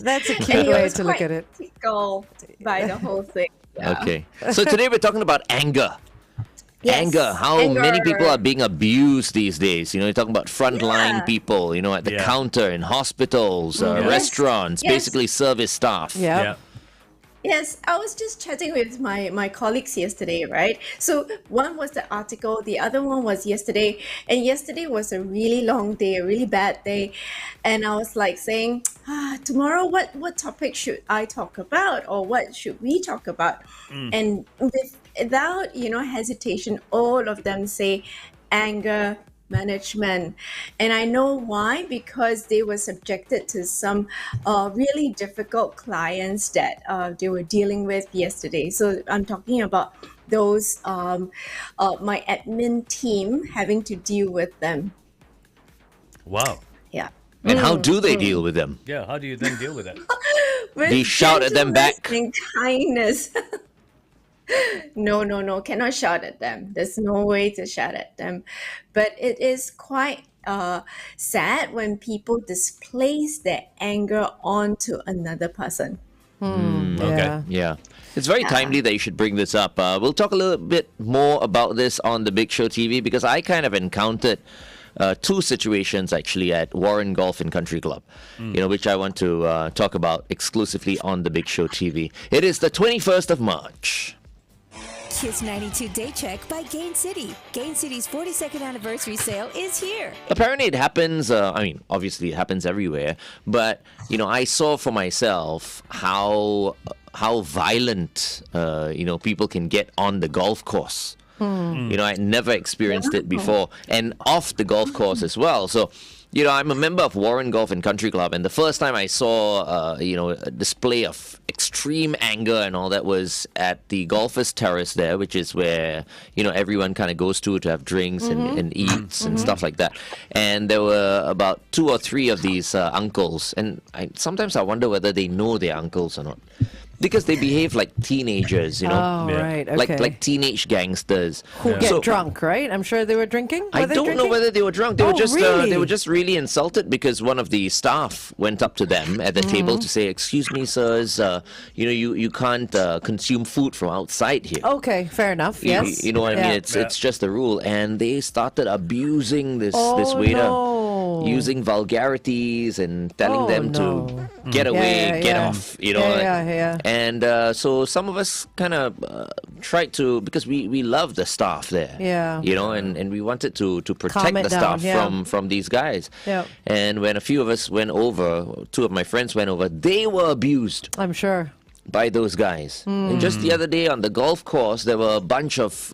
That's a And cute he way was to look quite at it. tickled by the whole thing. Yeah. Okay. So today we're talking about anger. Yes. Anger, how many people are being abused these days. You're talking about frontline Yeah. people, at the Yeah. counter, in hospitals, restaurants, Yes. basically service staff. Yeah. Yeah. Yes, I was just chatting with my colleagues yesterday, right? So one was the article, the other one was yesterday, and yesterday was a really long day, a really bad day, and I was like saying, tomorrow, what topic should I talk about, or what should we talk about? And without hesitation, all of them say anger management. And I know why, because they were subjected to some really difficult clients that they were dealing with yesterday. So I'm talking about those, my admin team having to deal with them. Wow. Yeah. And how do they deal with them? Yeah. How do you then deal with that? With Do you shout at them gentleness back? and kindness. No, cannot shout at them. There's no way to shout at them. But it is quite sad when people displace their anger onto another person. Okay. Yeah. It's very timely that you should bring this up. We'll talk a little bit more about this on the Big Show TV because I kind of encountered two situations actually at Warren Golf and Country Club, which I want to talk about exclusively on the Big Show TV. It is the 21st of March. Kiss 92 Day Check by Gain City. Gain City's 42nd anniversary sale is here. Apparently it happens, obviously it happens everywhere, but, I saw for myself how violent, people can get on the golf course. I never experienced it before, and off the golf course as well. So, I'm a member of Warren Golf and Country Club, and the first time I saw, a display of extreme anger and all that was at the Golfers Terrace there, which is where, everyone kind of goes to have drinks and eats and stuff like that. And there were about 2 or 3 of these uncles, and sometimes I wonder whether they know they're uncles or not. Because they behave like teenagers, Oh, Yeah. right. Okay. like teenage gangsters. Who get So- drunk, right? I'm sure they were drinking. I Were they don't know drinking? whether they were drunk. They Oh, were just really? they were just really insulted because one of the staff went up to them at the table to say, "Excuse me, sirs, you can't consume food from outside here." Okay, fair enough. You- Yes. You know what I mean? Yeah. It's just a rule, and they started abusing this Oh, waiter, no. using vulgarities and telling Oh, them no. to get away, yeah, get yeah. off. Yeah. And so some of us kind of tried to, because we love the staff there. Yeah. And we wanted to protect Calm it the down, staff yeah. from these guys. Yeah. And when a few of us went over, 2 of my friends went over, they were abused I'm sure. by those guys. And just the other day on the golf course, there were a bunch of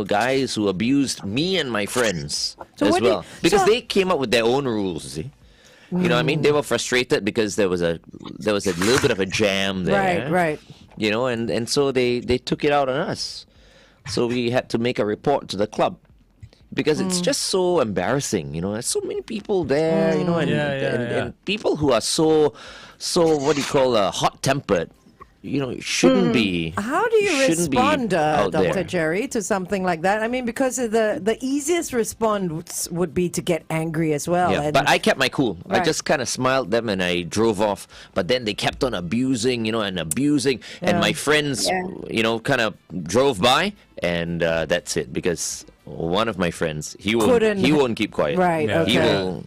guys who abused me and my friends So as what do you- well. Because so- they came up with their own rules, you see. You know what I mean? They were frustrated because there was a little bit of a jam there. Right. And so they took it out on us. So we had to make a report to the club. Because it's just so embarrassing, there's so many people there, and, and people who are so what do you call hot-tempered, shouldn't be. How do you shouldn't be respond, out Dr. there. Jerry, to something like that? I mean, because the easiest response would be to get angry as well. Yeah, and but I kept my cool. I Right. just kind of smiled at them and I drove off. But then they kept on abusing, and abusing. And Yeah. my friends, kind of drove by, and that's it. Because one of my friends, he won't keep quiet. Right, Yeah. He okay. will,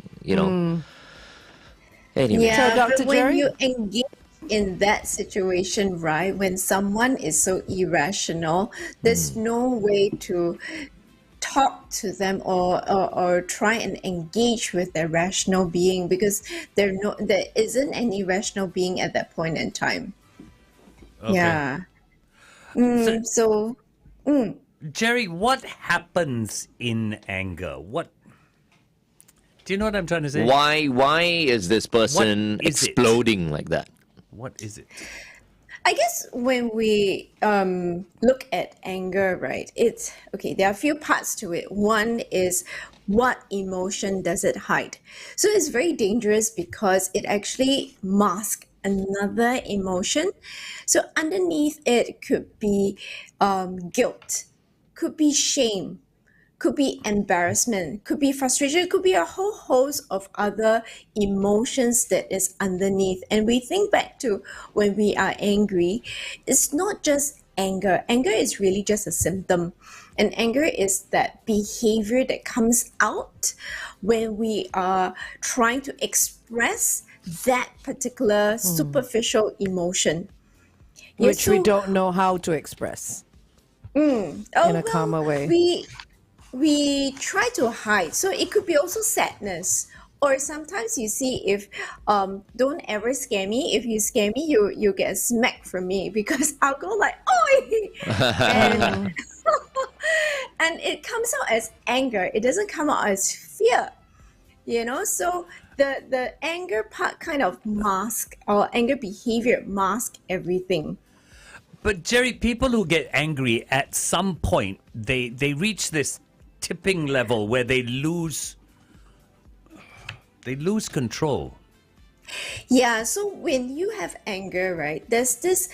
Anyway. Yeah, So, Dr. but when Jerry? you engage in that situation, right, when someone is so irrational, there's no way to talk to them or try and engage with their rational being because there isn't any rational being at that point in time. Okay. Yeah. So, Jerry, what happens in anger? Do you know what I'm trying to say? Why is this person What is it? exploding like that? What is it? I guess when we look at anger, right, it's okay, there are a few parts to it. One is what emotion does it hide? So it's very dangerous because it actually masks another emotion. So underneath it could be guilt, could be shame, could be embarrassment, could be frustration, could be a whole host of other emotions that is underneath. And we think back to when we are angry, it's not just anger. Anger is really just a symptom. And anger is that behavior that comes out when we are trying to express that particular superficial emotion. Yeah, Which we so- don't know how to express Oh, in a calmer way. We try to hide. So it could be also sadness. Or sometimes you see if don't ever scare me. If you scare me, you get a smack from me because I'll go like oi, and and it comes out as anger. It doesn't come out as fear. So the anger part kind of mask or anger behavior mask everything. But Jerry, people who get angry at some point, they reach this tipping level where they lose control. Yeah, so when you have anger, right, there's this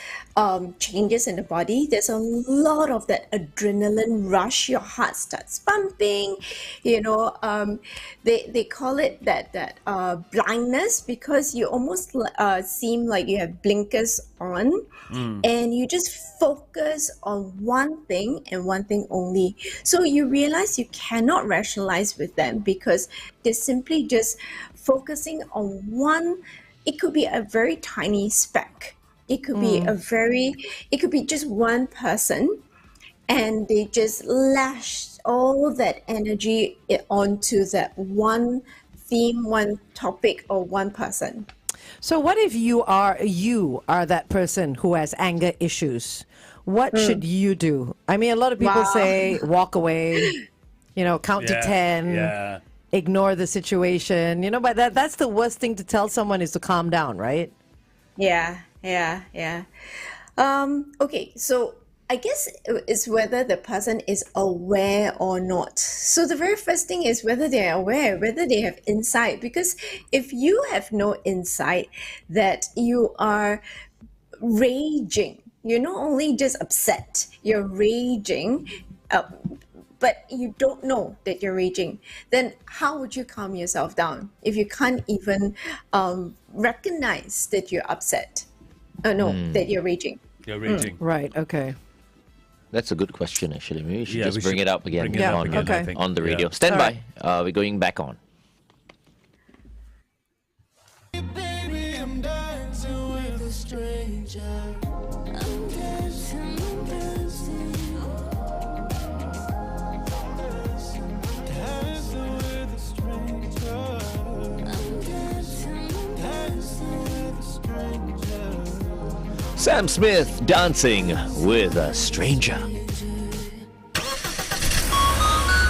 changes in the body. There's a lot of that adrenaline rush. Your heart starts pumping. They call it that blindness because you almost seem like you have blinkers on, and you just focus on one thing and one thing only. So you realize you cannot rationalize with them because they're simply just focusing on one. It could be a very tiny speck. It could be it could be just one person, and they just lash all that energy onto that one theme, one topic, or one person. So what if you are that person who has anger issues? What should you do? I mean, a lot of people Wow. say walk away, count to 10. Yeah. Ignore the situation, but that's the worst thing to tell someone is to calm down, right? Yeah. Okay, so I guess it's whether the person is aware or not. So the very first thing is whether they are aware, whether they have insight. Because if you have no insight that you are raging, you're not only just upset, you're raging, but you don't know that you're raging, then how would you calm yourself down if you can't even recognize that you're upset? That you're raging. You're raging. Right, okay. That's a good question, actually. Maybe we should Yeah, just we bring should it up again, bring it up on, again, I think. on the Yeah. radio. Stand All by. We're going back on. Baby, I'm dancing with a stranger. I'm dancing, dancing with a stranger. I'm dancing with a stranger. Sam Smith dancing with a stranger.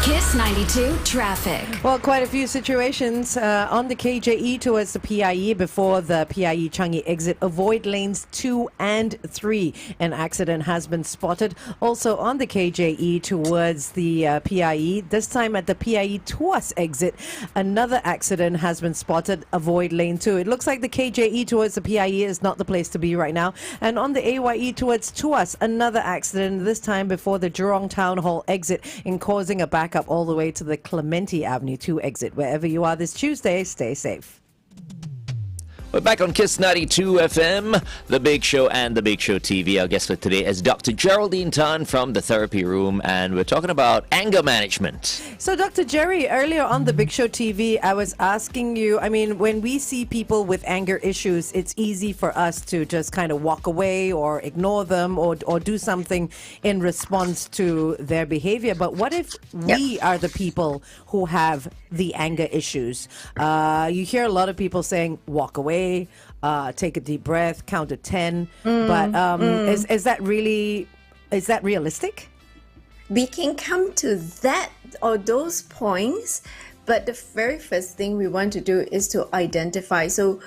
Kiss 92 traffic. Well, quite a few situations on the KJE towards the PIE before the PIE Changi exit. Avoid lanes 2 and 3. An accident has been spotted. Also on the KJE towards the PIE, this time at the PIE Tuas exit, another accident has been spotted. Avoid lane 2. It looks like the KJE towards the PIE is not the place to be right now. And on the AYE towards Tuas, another accident, this time before the Jurong Town Hall exit, in causing a backup all the way to the Clementi Avenue 2 exit. Wherever you are this Tuesday, stay safe. We're back on Kiss 92 FM, The Big Show and The Big Show TV. Our guest for today is Dr. Geraldine Tan from the Therapy Room, and we're talking about anger management. So, Dr. Jerry, earlier on the Big Show TV, I was asking you, I mean, when we see people with anger issues, it's easy for us to just kind of walk away or ignore them or do something in response to their behavior. But what if we are the people who have the anger issues? You hear a lot of people saying, walk away. Take a deep breath, count to 10. But is that realistic? We can come to that or those points, but the very first thing we want to do is to identify. So,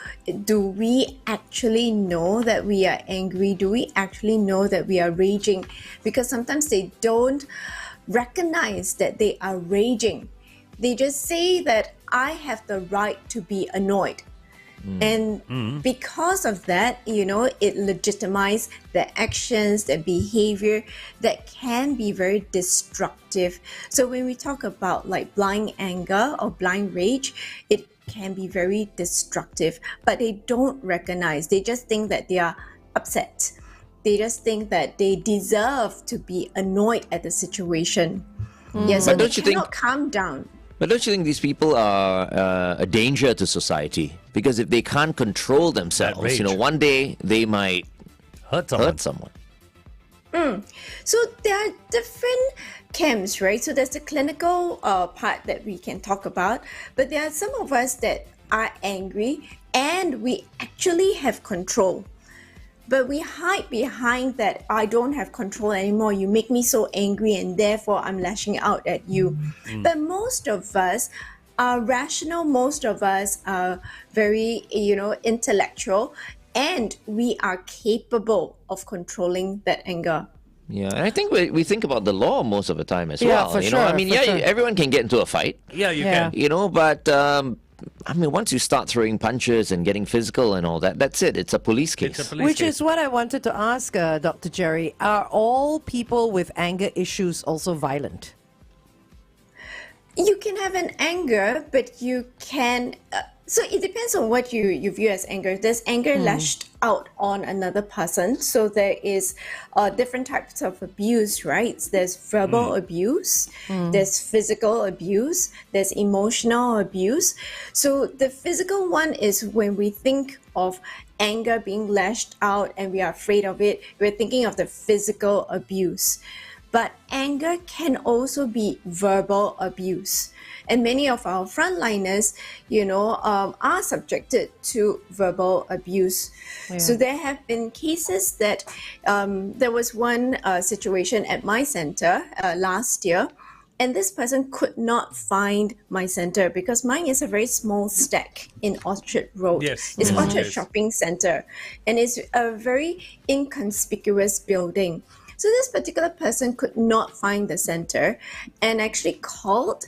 do we actually know that we are angry? Do we actually know that we are raging? Because sometimes they don't recognize that they are raging. They just say that I have the right to be annoyed. And because of that, it legitimizes the actions, the behavior that can be very destructive. So when we talk about like blind anger or blind rage, it can be very destructive, but they don't recognize. They just think that they are upset. They just think that they deserve to be annoyed at the situation. Yeah, so But they don't you think- cannot calm down. But don't you think these people are a danger to society? Because if they can't control themselves, rage. one day they might Hurt someone. hurt someone. So there are different camps, right? So there's the clinical part that we can talk about, but there are some of us that are angry and we actually have control. But we hide behind that I don't have control anymore. You make me so angry and therefore I'm lashing out at you. But most of us are rational. Most of us are very, intellectual, and we are capable of controlling that anger. Yeah, and I think we think about the law most of the time as Yeah, well. for I sure, mean, for yeah, sure. everyone can get into a fight, Yeah, you Yeah. can. but I mean, once you start throwing punches and getting physical and all that, that's it. It's a police case. It's a police Which case. is what I wanted to ask Dr. Jerry. Are all people with anger issues also violent? You can have an anger, but you can. So it depends on what you view as anger. There's anger lashed out on another person. So there is different types of abuse, right? There's verbal abuse, there's physical abuse, there's emotional abuse. So the physical one is when we think of anger being lashed out and we are afraid of it, we're thinking of the physical abuse. But anger can also be verbal abuse. And many of our frontliners, are subjected to verbal abuse. So there have been cases that there was one situation at my center last year, and this person could not find my center because mine is a very small stack in Orchard Road. Yes. It's Yes, Orchard yes. Shopping Center, and it's a very inconspicuous building. So this particular person could not find the center and actually called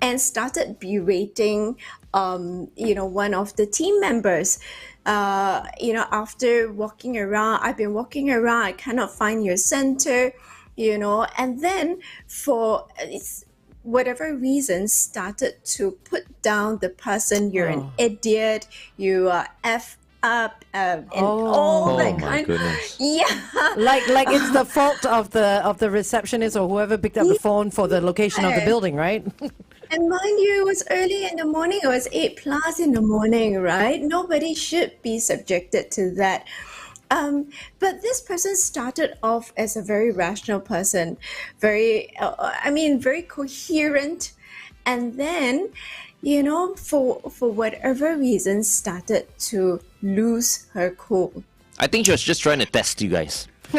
and started berating, one of the team members. After walking around, I've been walking around, I cannot find your center, and then for whatever reason started to put down the person. You're an idiot, you are F up, and all Oh that my kind. goodness. Yeah. Like it's the fault of the receptionist or whoever picked up the phone for the location of the Yeah. building, right? And mind you, it was early in the morning. It was 8+ in the morning, right? Nobody should be subjected to that. But this person started off as a very rational person, very coherent. And then, for whatever reason, started to lose her cool. I think she was just trying to test you guys. See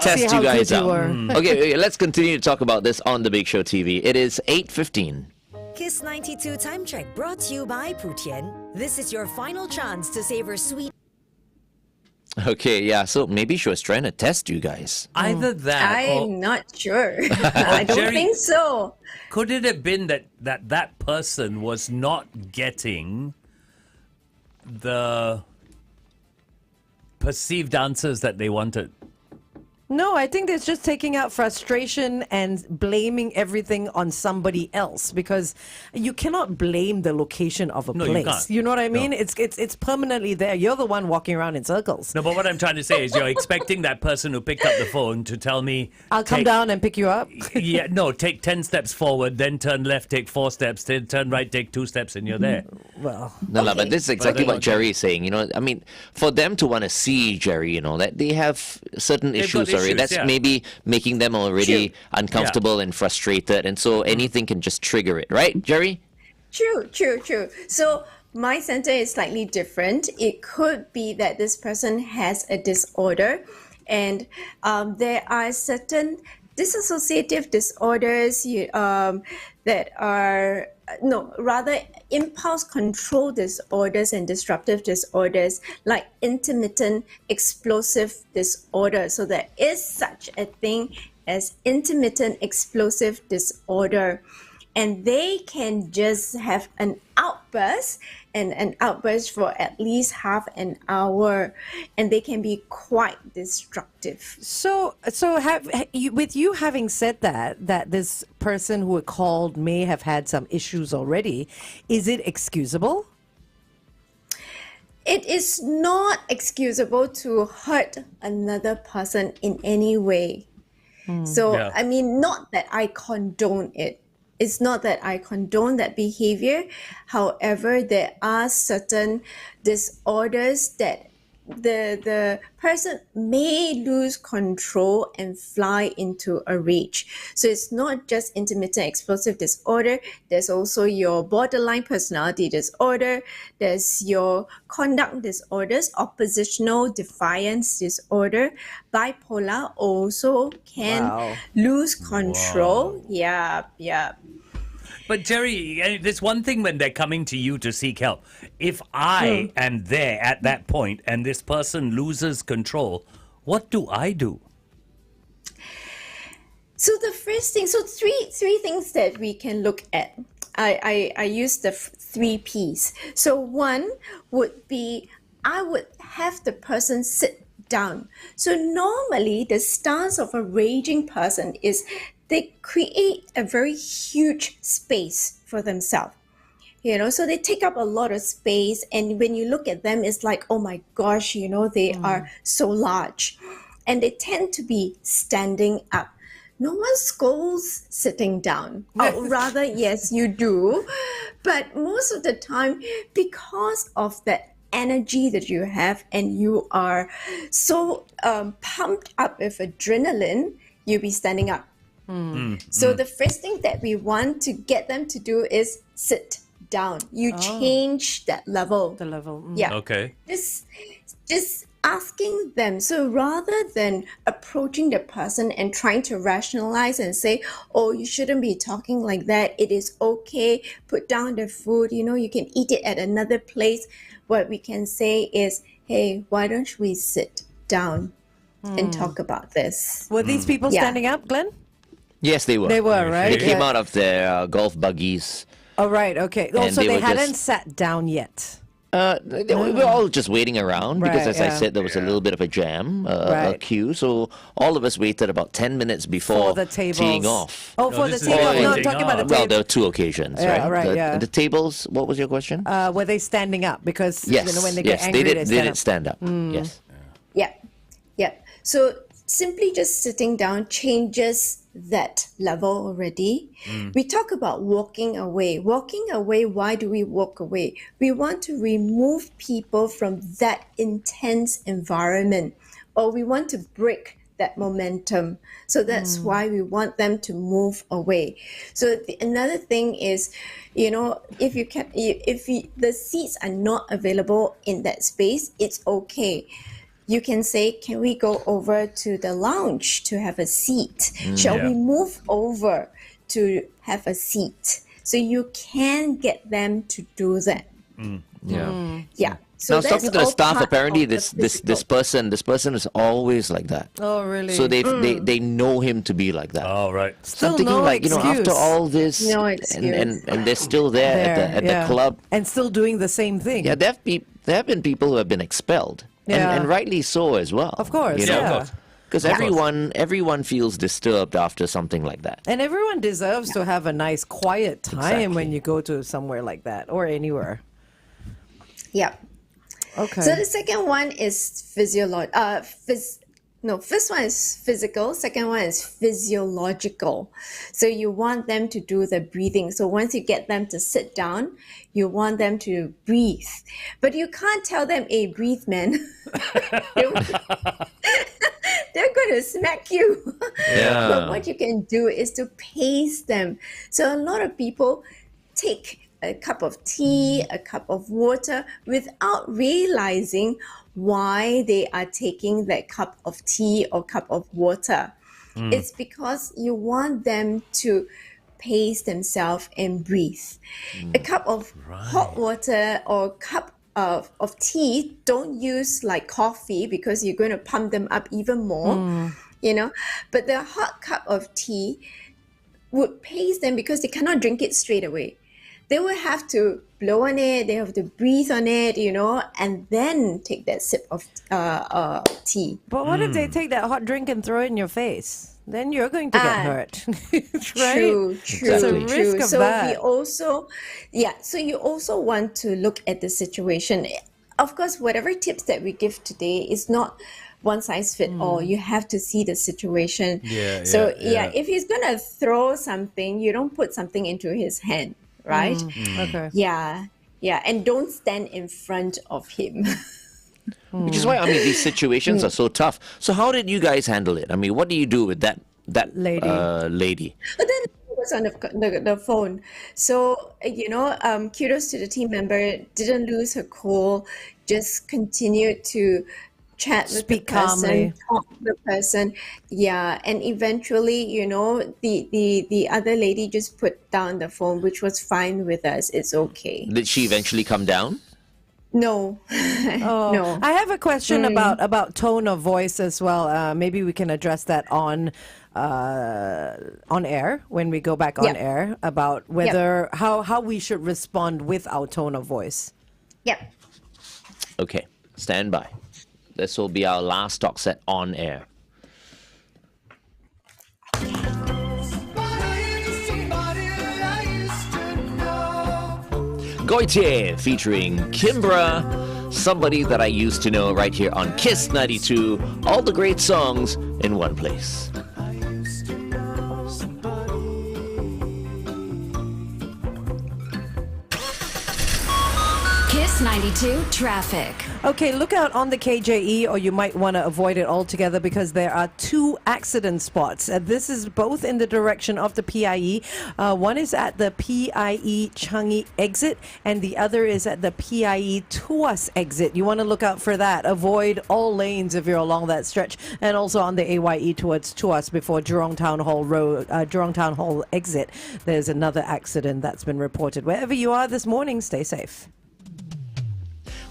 Test how you guys good you out. were. Okay, let's continue to talk about this on The Big Show TV. It is 8:15. Kiss 92 Time Check brought to you by Putian. This is your final chance to savor sweet. Okay, yeah, so maybe she was trying to test you guys. Either that or I'm not sure. I don't Jerry- think so. could it have been that person was not getting the perceived answers that they wanted? No, I think it's just taking out frustration and blaming everything on somebody else because you cannot blame the location of a No, you place. can't. You know what I No. mean? It's permanently there. You're the one walking around in circles. No, but what I'm trying to say is you're expecting that person who picked up the phone to tell me, I'll come take- down and pick you up. Yeah, no, take 10 steps forward, then turn left, take 4 steps, then turn right, take 2 steps, and you're there. Well, No, but this is exactly then what Jerry is saying. I mean, for them to want to see Jerry, that they have certain They've got issues already. issues, That's yeah. maybe making them already uncomfortable and frustrated, and so anything can just trigger it, right, Jerry? True. So my center is slightly different. It could be that this person has a disorder, and there are certain dissociative disorders that are impulse control disorders and disruptive disorders like intermittent explosive disorder. So there is such a thing as intermittent explosive disorder. and they can just have an outburst and an outburst for at least half an hour, and they can be quite destructive. So with you having said that this person who called may have had some issues already, is it excusable? It is not excusable to hurt another person in any way. So, Yeah. I mean, not that I condone it. It's not that I condone that behavior. However, there are certain disorders that the person may lose control and fly into a rage. So it's not just intermittent explosive disorder. There's also your borderline personality disorder. There's your conduct disorders, oppositional defiance disorder. Bipolar also can Wow. lose control. Yeah, yeah. But Jerry, there's one thing when they're coming to you to seek help. If I am there at that point and this person loses control, what do I do? So the first thing, so three things that we can look at. I use the three P's. So one would be I would have the person sit down. So normally the stance of a raging person is they create a very huge space for themselves. So they take up a lot of space, and when you look at them, it's like, oh my gosh, they are so large, and they tend to be standing up. No one scolds sitting down. Or rather, yes, you do, but most of the time, because of that energy that you have, and you are so pumped up with adrenaline, you'll be standing up. So the first thing that we want to get them to do is sit down. You change that level. The level. Yeah. Okay. Just asking them. So rather than approaching the person and trying to rationalize and say, oh, you shouldn't be talking like that. It is okay. Put down the food. You can eat it at another place. What we can say is, hey, why don't we sit down and talk about this? Were these people Yeah. standing up, Glenn? Yes, they were. They were, right? They came Yeah. out of their golf buggies. Oh, right. Okay. Oh, And so they they were hadn't just- sat down yet. We were all just waiting around because, Right, as I yeah. said, there was a little bit of a jam, a Right. queue. So all of us waited about 10 minutes before For the tables. teeing off. Oh, for the this is table. for No, I'm teeing talking about the off. Well, table. there were two occasions, Yeah, right? right, the, yeah. the tables. What was your question? Were they standing up? Because Yes, when they get yes, angry, they they did stand up. stand up. Yes. Yeah, yeah. So simply just sitting down changes that level already. We talk about walking away. Walking away, why do we walk away? We want to remove people from that intense environment, or we want to break that momentum. So that's why we want them to move away. So another thing is, if the seats are not available in that space, it's okay. You can say, can we go over to the lounge to have a seat? Shall Yeah. we move over to have a seat? So you can get them to do that. Yeah. Yeah. So I was that's talking to the all staff. part Apparently, of the this physical. this person is always like that. Oh, really? So they know him to be like that. All right. So Still I'm thinking, no like, excuse. after all this, No and excuse. they're still there, at yeah. the club. And still doing the same thing. Yeah, there have been people who have been expelled, Yeah. and rightly so as well. Of course, you know? yeah. Because everyone feels disturbed after something like that. And everyone deserves to have a nice quiet time when Exactly. you go to somewhere like that or anywhere. Yeah. Okay. So the second one is first one is physical, second one is physiological. So you want them to do the breathing. So once you get them to sit down, you want them to breathe. But you can't tell them, hey, breathe, man. They're going to smack you. Yeah. But what you can do is to pace them. So a lot of people take a cup of tea, a cup of water without realizing why they are taking that cup of tea or cup of water. It's because you want them to pace themselves and breathe. A cup of hot water or cup of tea, don't use like coffee because you're going to pump them up even more, But the hot cup of tea, would pace them because they cannot drink it straight away. They will have to blow on it, they have to breathe on it, and then take that sip of tea. But what if they take that hot drink and throw it in your face? Then you're going to get hurt. Right? True, It's a risk of so that. we also, so you also want to look at the situation. Of course, whatever tips that we give today is not one size fit all. You have to see the situation. If he's gonna throw something, you don't put something into his hand, right? Okay. Yeah, and don't stand in front of him. Which is why, I mean, these situations are so tough. So how did you guys handle it? I mean, what do you do with that Lady. lady? But then it was on the phone. So, kudos to the team member, didn't lose her cool, just continued to chat with Speak the person, calmly. talk to the person. Yeah. And eventually, the other lady just put down the phone, which was fine with us. It's okay. Did she eventually come down? No. Oh, No. I have a question about tone of voice as well. Maybe we can address that on air when we go back on Yeah. air about whether how we should respond with our tone of voice. Yep. Okay, stand by. This will be our last talk set on air. Goitier featuring Kimbra, somebody that I used to know, right here on Kiss 92. All the great songs in one place. Kiss 92 traffic. Okay, look out on the KJE, or you might want to avoid it altogether because there are two accident spots. This is both in the direction of the PIE. One is at the PIE Changi exit, and the other is at the PIE Tuas exit. You want to look out for that. Avoid all lanes if you're along that stretch, and also on the AYE towards Tuas before Jurong Town Hall Road, Jurong Town Hall exit. There's another accident that's been reported. Wherever you are this morning, stay safe.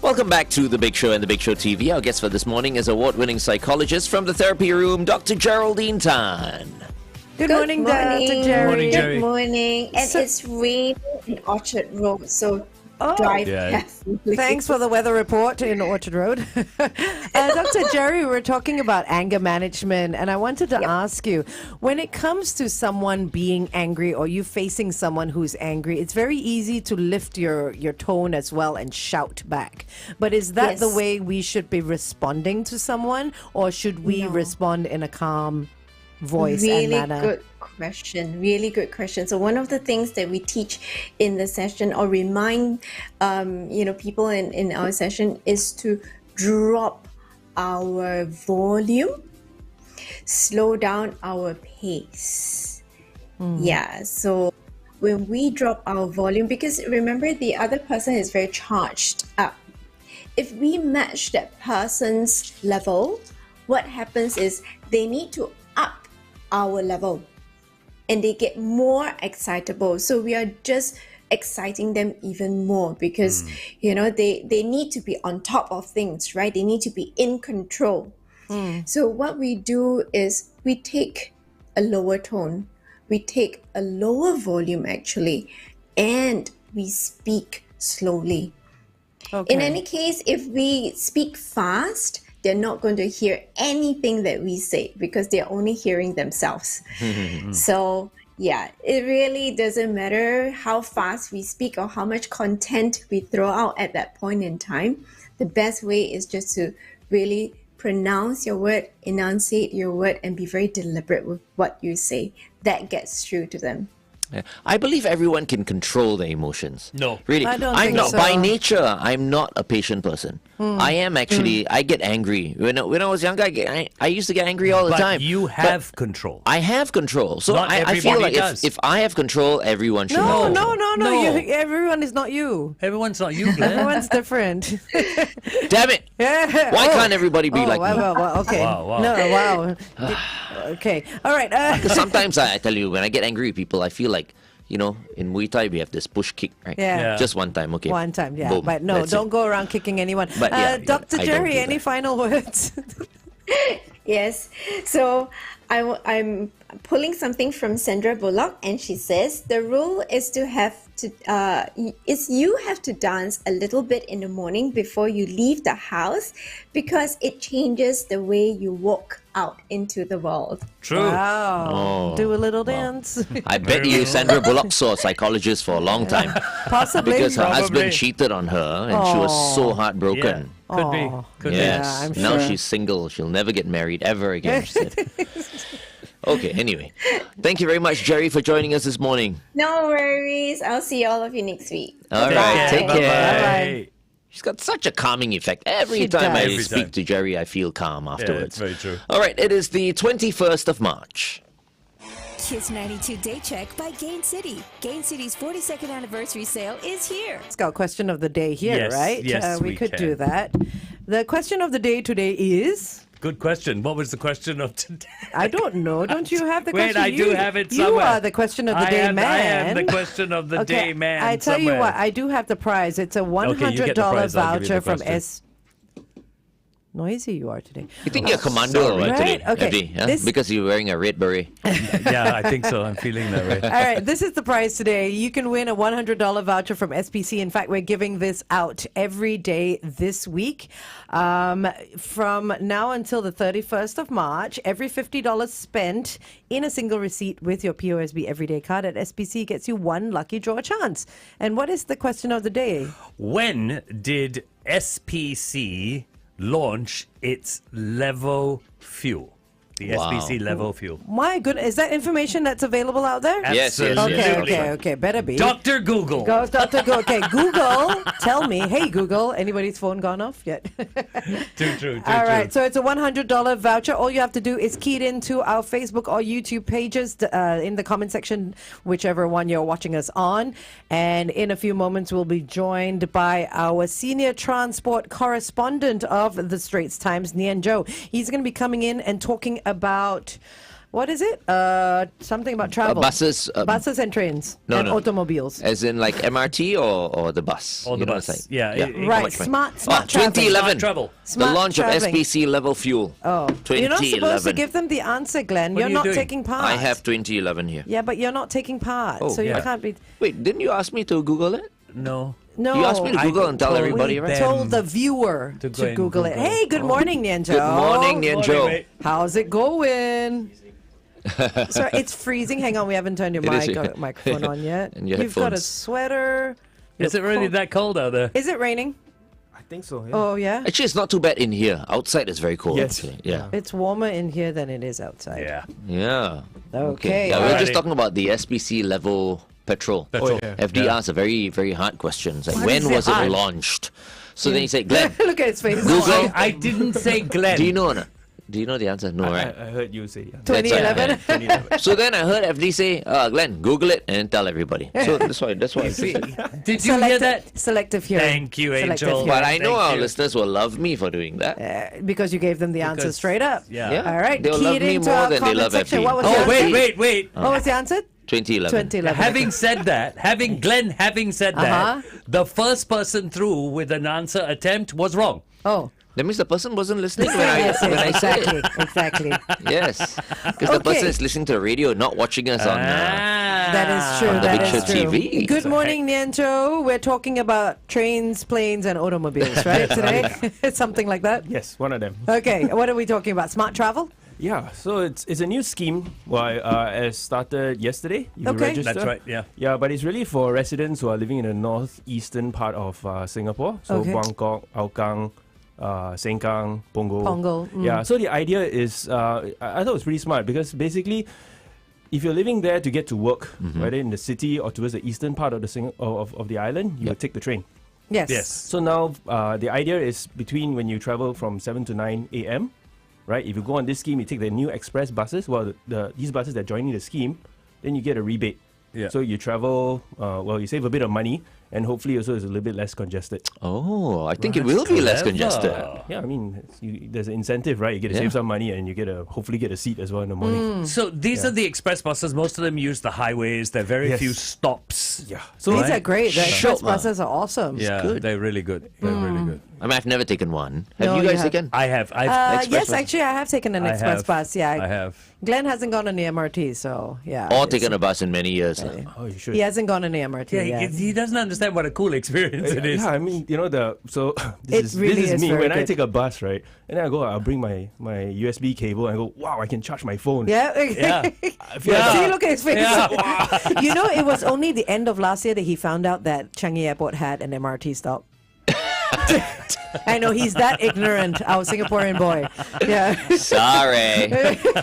Welcome back to The Big Show and The Big Show TV. Our guest for this morning is award-winning psychologist from the therapy room, Dr. Geraldine Tan. Good morning, Dr. Jerry. Morning, Jerry. Good morning. And So- it's raining in Orchard Road, so Oh. drive Yeah. carefully. Thanks for the weather report in Orchard Road. Dr. Jerry, we're talking about anger management, and I wanted to ask you, when it comes to someone being angry or you facing someone who's angry, it's very easy to lift your tone as well and shout back. But is that the Yes. way we should be responding to someone, or should we No. respond in a calm voice Really and manner? good question. Really good question. So one of the things that we teach in the session or remind people in our session is to drop our volume, slow down our pace. Yeah. So when we drop our volume, because remember the other person is very charged up. If we match that person's level, what happens is they need to up our level and they get more excitable. So we are just exciting them even more because they need to be on top of things, right? They need to be in control. So what we do is we take a lower tone, we take a lower volume actually, and we speak slowly. Okay. In any case, if we speak fast, they're not going to hear anything that we say because they're only hearing themselves. So, it really doesn't matter how fast we speak or how much content we throw out at that point in time. The best way is just to really pronounce your word, enunciate your word, and be very deliberate with what you say. That gets through to them. Yeah. I believe everyone can control their emotions. No. Really. I don't I'm think not. so. By nature, I'm not a patient person. I am actually, I get angry. When I was younger, I used to get angry all the But time. you have control. I have control. So Not I feel everybody like does. if I have control, everyone should No, have no, control. no, no. No. Everyone is not you. Everyone's not you, Glenn. Everyone's different. Damn it. Yeah. Why can't everybody be like wow, me? wow, okay. Wow. No, wow. Okay. All right. Because sometimes I tell you, when I get angry with people, I feel like, in Muay Thai, we have this push kick, right? Yeah. Just one time, okay. One time, yeah. Boom. But no, That's don't it. go around kicking anyone. But yeah, Dr. I don't Jerry, do any that. final words? Yes. So I'm pulling something from Sandra Bullock, and she says the rule is to have to you have to dance a little bit in the morning before you leave the house because it changes the way you walk out into the world. True. Wow. Do a little dance. I bet you Sandra Bullock saw a psychologist for a long time Possibly. because her Probably. husband cheated on her and she was so heartbroken. Could be. Could Yes. Yeah, I'm Now sure. she's single. She'll never get married ever again. She said. Okay, anyway. Thank you very much, Jerry, for joining us this morning. No worries. I'll see all of you next week. All right, take Bye-bye. care. She's got such a calming effect. Every She time I does. Every speak time. to Jerry, I feel calm afterwards. very true. All right, it is the 21st of March. Kiss 92 Day Check by Gain City. Gain City's 42nd anniversary sale is here. Let's go. Question of the day here, Yes, right? yes, we we could can. do that. The question of the day today is... Good question. What was the question of today? I don't know. Don't you have the Wait, question? I do have it somewhere. You are the question of the day man. I am the question of the day man. I tell you somewhere. what, I do have the prize. It's a $100 get the prize, I'll give you voucher the from question. Noisy you are today. You think you're commando sorry. today, Right, okay. FD, huh? This- Because you're wearing a red beret. Yeah, I think so. I'm feeling that way. All right, this is the prize today. You can win a $100 voucher from SPC. In fact, we're giving this out every day this week. From now until the 31st of March, every $50 spent in a single receipt with your POSB Everyday card at SPC gets you one lucky draw chance. And what is the question of the day? When did SPC launch its Levo fuel? The Wow. SPC Levo fuel. My goodness, is that information that's available out there? Yes, yes, Okay, yes. okay, better be. Dr. Google. Go, Dr. Go. Okay, Google, tell me. Hey, Google, anybody's phone gone off yet? Too All right, so it's a $100 voucher. All you have to do is key it into our Facebook or YouTube pages in the comment section, whichever one you're watching us on. And in a few moments, we'll be joined by our senior transport correspondent of the Straits Times, Nian Tjoe. He's going to be coming in and talking about... What is it? Something about travel. Buses. Buses and trains. no, and no. automobiles. As in like MRT or the bus? Or the You know bus. what I'm saying? Yeah, it- Right, Much money. smart traveling. 2011. Smart travel. The Smart launch traveling. of SPC level fuel. Oh, 2011. you're not supposed to give them the answer, Glenn. What You're are you not doing? taking part. I have 2011 here. Yeah, but you're not taking part, Oh, so you yeah. can't be. Wait, didn't you ask me to Google it? No. No, You asked me to I Google and tell told everybody, we right? them told the viewer to to go and Google it. Google. Hey, good morning, Nian Tjoe. Good morning, Nian Tjoe. mate. How's it going? Sorry, it's freezing. Hang on, we haven't turned your It is, yeah. microphone on yet. And your You've got a headphones. sweater. Is it You're really cold. that cold out there? Is it raining? I think so. Yeah. Oh, yeah? Actually, it's not too bad in here. Outside is very cold. Yes. actually. Yeah. It's warmer in here than it is outside. Yeah. Yeah. Okay. Yeah, we were just Alrighty. talking about the SPC level petrol. Petrol. Oh, yeah. FD Yeah. asked a very, very hard question. It's like, Why when is it was it hard? launched? So then he said, Glenn, Look at his face. Google. I didn't say Glenn. do you know or not? Do you know the answer? No, right? I heard you say. Yeah. 2011? That's right. So then I heard FD say, Glenn, Google it and tell everybody. So that's why I See, said. did you hear that? Selective hearing. Thank you, Selective Angel. hearing. But I know Thank our you. listeners will love me for doing that. Because you gave them the answer Because- straight up. Yeah. Yeah. All right. They'll key love it me into more our than they comment love section. FD. What was the Oh, answer? wait. What was the answer? 2011. 2011. Having said that, having said Uh-huh. that, the first person through with an answer attempt was wrong. Oh. That means the person wasn't listening when Yes, I said exactly. it. Exactly. Yes. Because the person Okay. is listening to the radio, not watching us on... That is true. On the That Big is Show true. TV. Good morning, Nian Tjoe. We're talking about trains, planes, and automobiles, right? Today, something like that. Yes, one of them. Okay. What are we talking about? Smart travel. Yeah. So it's a new scheme. Well, it started yesterday. You Okay. register. That's right, yeah. Yeah, but it's really for residents who are living in the northeastern part of Singapore. So Okay. Buangkok, Hougang, Sengkang, Punggol. Punggol, Yeah. So the idea is, I thought it was pretty smart because basically, if you're living there to get to work, whether in the city or towards the eastern part of the of the island, you Yep. will take the train. Yes. Yes. So now the idea is between when you travel from 7 to 9 a.m., right? If you go on this scheme, you take the new express buses. Well, these buses that are joining the scheme, then you get a rebate. Yeah. So you travel, you save a bit of money, and hopefully also it's a little bit less congested. Oh, I think it will be less congested. Yeah, I mean, there's an incentive, right? You get to Yeah. save some money, and you get to hopefully get a seat as well in the morning. So these are the express buses. Most of them use the highways. There are very Yes. few stops. Yeah. So These Right. are great. The express Short, buses are awesome. Yeah, good. they're really good. They're really good. I mean, I've never taken one. Have No, you you guys have. taken? I have. Express Yes, bus? actually, I have taken an I express have. bus. Yeah, I have. Glenn hasn't gone on the MRT, so yeah. Or it's- taken a bus in many years. Oh, you should. He hasn't gone on the MRT. Yeah, yet. he doesn't understand what a cool experience it is. Yeah, I mean, you know It this really is is me very when I good. take a bus, right? And then I'll bring my USB cable and I go, wow, I can charge my phone. Yeah. Yeah. I feel Yeah. like See, look at his face. Yeah. You know, it was only the end of last year that he found out that Changi Airport had an MRT stop. I know he's that ignorant, our Singaporean boy. Yeah. Sorry.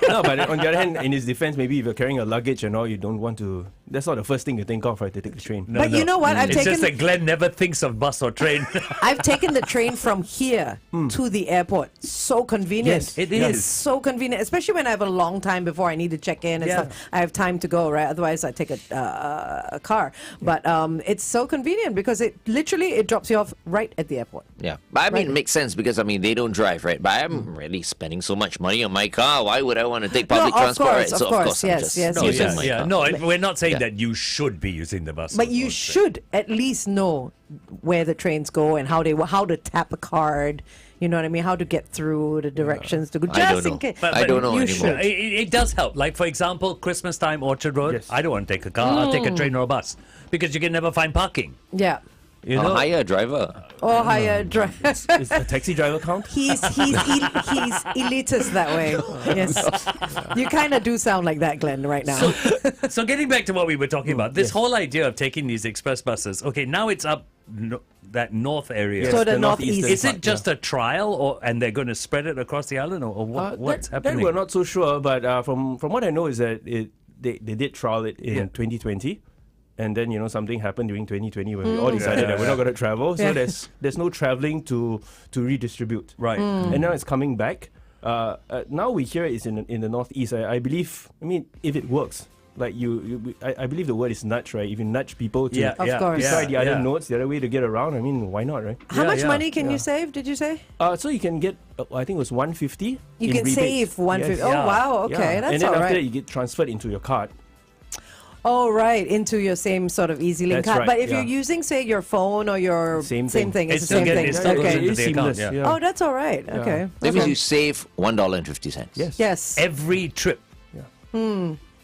no, but on the other hand, in his defense, maybe if you're carrying a luggage and all, you don't want to. That's not the first thing you think of, right? To take the train. No, But you know what? It's just that Glenn never thinks of bus or train. I've taken the train from here to the airport. So convenient. Yes, it It's is. so convenient, especially when I have a long time before I need to check in and Yeah. stuff. I have time to go, right? Otherwise, I take a car. But it's so convenient because it drops you off right at the airport. Yeah, but I mean, Right. it makes sense because I mean they don't drive, right? But I'm really spending so much money on my car. Why would I want to take public of transport? course, right? of So course, I'm yes, just yes, No, yes, using yes. my yeah. car. No, we're not saying Yeah. that you should be using the bus. But or you train. should at least know where the trains go and how to tap a card. You know what I mean? How to get through the directions to go. I Just don't in know. case. I don't know you anymore. should. It does help. Like, for example, Christmas time, Orchard Road. Yes. I don't want to take a car. I'll take a train or a bus because you can never find parking. Yeah. You know? Hire a driver. Or hire a driver. Is a taxi driver count? He's elitist that way. Yes, you kind of do sound like that, Glenn, right now. So getting back to what we were talking about, this yes. whole idea of taking these express buses. Okay, now it's up that north area. Yes, So the the northeast. northeastern Is it part, just a trial, and they're going to spread it across the island, or what's happening? That we're not so sure, but from what I know is that they did trial it in Yeah. 2020. And then something happened during 2020 when we all decided that we're not going to travel. So Yeah. there's no traveling to redistribute. Right. And now it's coming back. Now we hear it's in the northeast. I believe. I mean, if it works, like I believe the word is nudge, right? If you nudge people to Yeah, Of yeah, course. yeah, try the other yeah. notes, the other way to get around. I mean, why not, right? How Yeah, much yeah, money can yeah. you save? Did you say So you can get, I think it was 150. you in can rebates. save 150? Yes. Oh Yeah. wow, okay, Yeah. that's and then all after right. that, you get transferred into your card. Oh, right, into your same sort of EasyLink That's card. right, But if yeah. you're using, say, your phone or your Same thing. it's It's the still same getting- thing. it's still goes Okay. into It's the account, seamless. yeah. Yeah. Oh, that's all right. Okay. That means Okay. you save $1.50. Yes. Yes. Every trip.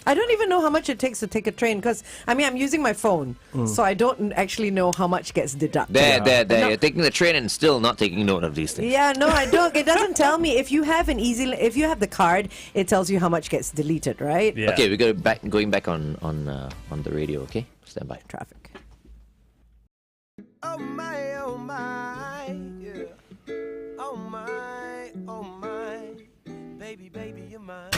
I don't even know how much it takes to take a train because, I mean, I'm using my phone, so I don't actually know how much gets deducted. There. No. You're taking the train and still not taking note of these things. Yeah, no, I don't. It doesn't tell me if you have if you have the card, it tells you how much gets deleted, right? Yeah. Okay, we go going back on the radio. Okay, stand by. Traffic. Oh my, yeah. Oh my, baby, you're mine.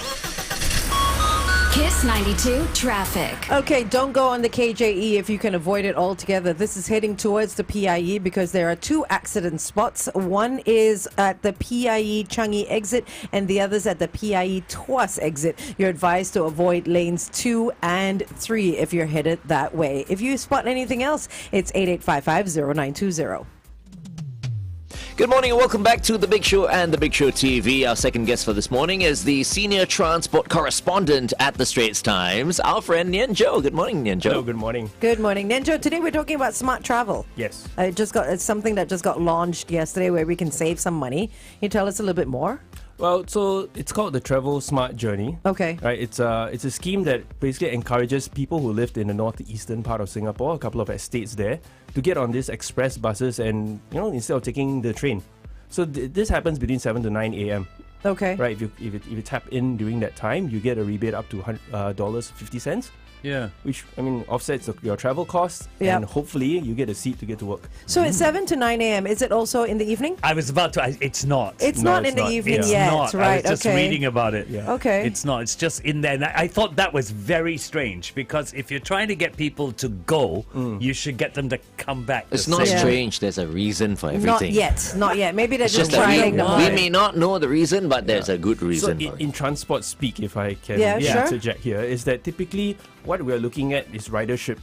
Kiss 92 traffic. Okay, don't go on the KJE if you can avoid it altogether. This is heading towards the PIE because there are two accident spots. One is at the PIE Changi exit and the other's at the PIE Tuas exit. You're advised to avoid lanes 2 and 3 if you're headed that way. If you spot anything else, it's 8855-0920. Good morning and welcome back to The Big Show and The Big Show TV. Our second guest for this morning is the senior transport correspondent at the Straits Times, our friend Nian Tjoe. Good morning, Nian Tjoe. Hello, good morning. Good morning, Nian Tjoe. Today we're talking about smart travel. Yes. It's something that just got launched yesterday where we can save some money. Can you tell us a little bit more? Well, so it's called the Travel Smart Journey. Okay. Right, it's a scheme that basically encourages people who lived in the northeastern part of Singapore, a couple of estates there, to get on these express buses and instead of taking the train. So this happens between 7 to 9 a.m. Okay. Right, if you tap in during that time, you get a rebate up to $100.50. Yeah. Which, I mean, offsets your travel costs, Yeah. and hopefully you get a seat to get to work. So it's 7 to 9 a.m. Is it also in the evening? I was about to. It's not. It's No, not it's in the not. evening It's yet, not. right? I was just okay. reading about it. Yeah. Okay. It's not. It's just in there. And I thought that was very strange because if you're trying to get people to go, you should get them to come back. It's the not same- Yeah. strange. There's a reason for everything. Not yet. Not yet. Maybe they're It's just just that trialing we, the why? we market. may not know the reason, but there's a good So reason for in it. transport speak, if I can Yeah, sure. interject here, is that typically what we're looking at is ridership.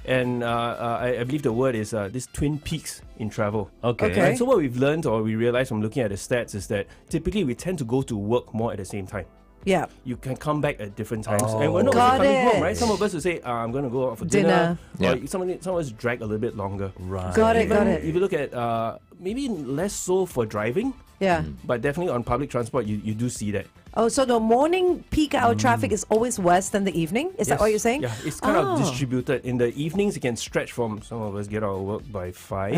And I believe the word is this twin peaks in travel. Okay. Okay. Right, so what we've learned or we realized from looking at the stats is that typically we tend to go to work more at the same time. Yeah. You can come back at different times. Oh. And we're not Got coming it. home, right? Some of us will say, I'm going to go out for Dinner. dinner. Yeah. Or some of us drag a little bit longer. Right. Got it, got Even it. If you look at maybe less so for driving, Yeah. but definitely on public transport, you do see that. Oh, so the morning peak hour traffic is always worse than the evening? Is that what you're saying? Yeah, it's kind of Oh. distributed. In the evenings, it can stretch from some of us get out of work by 5.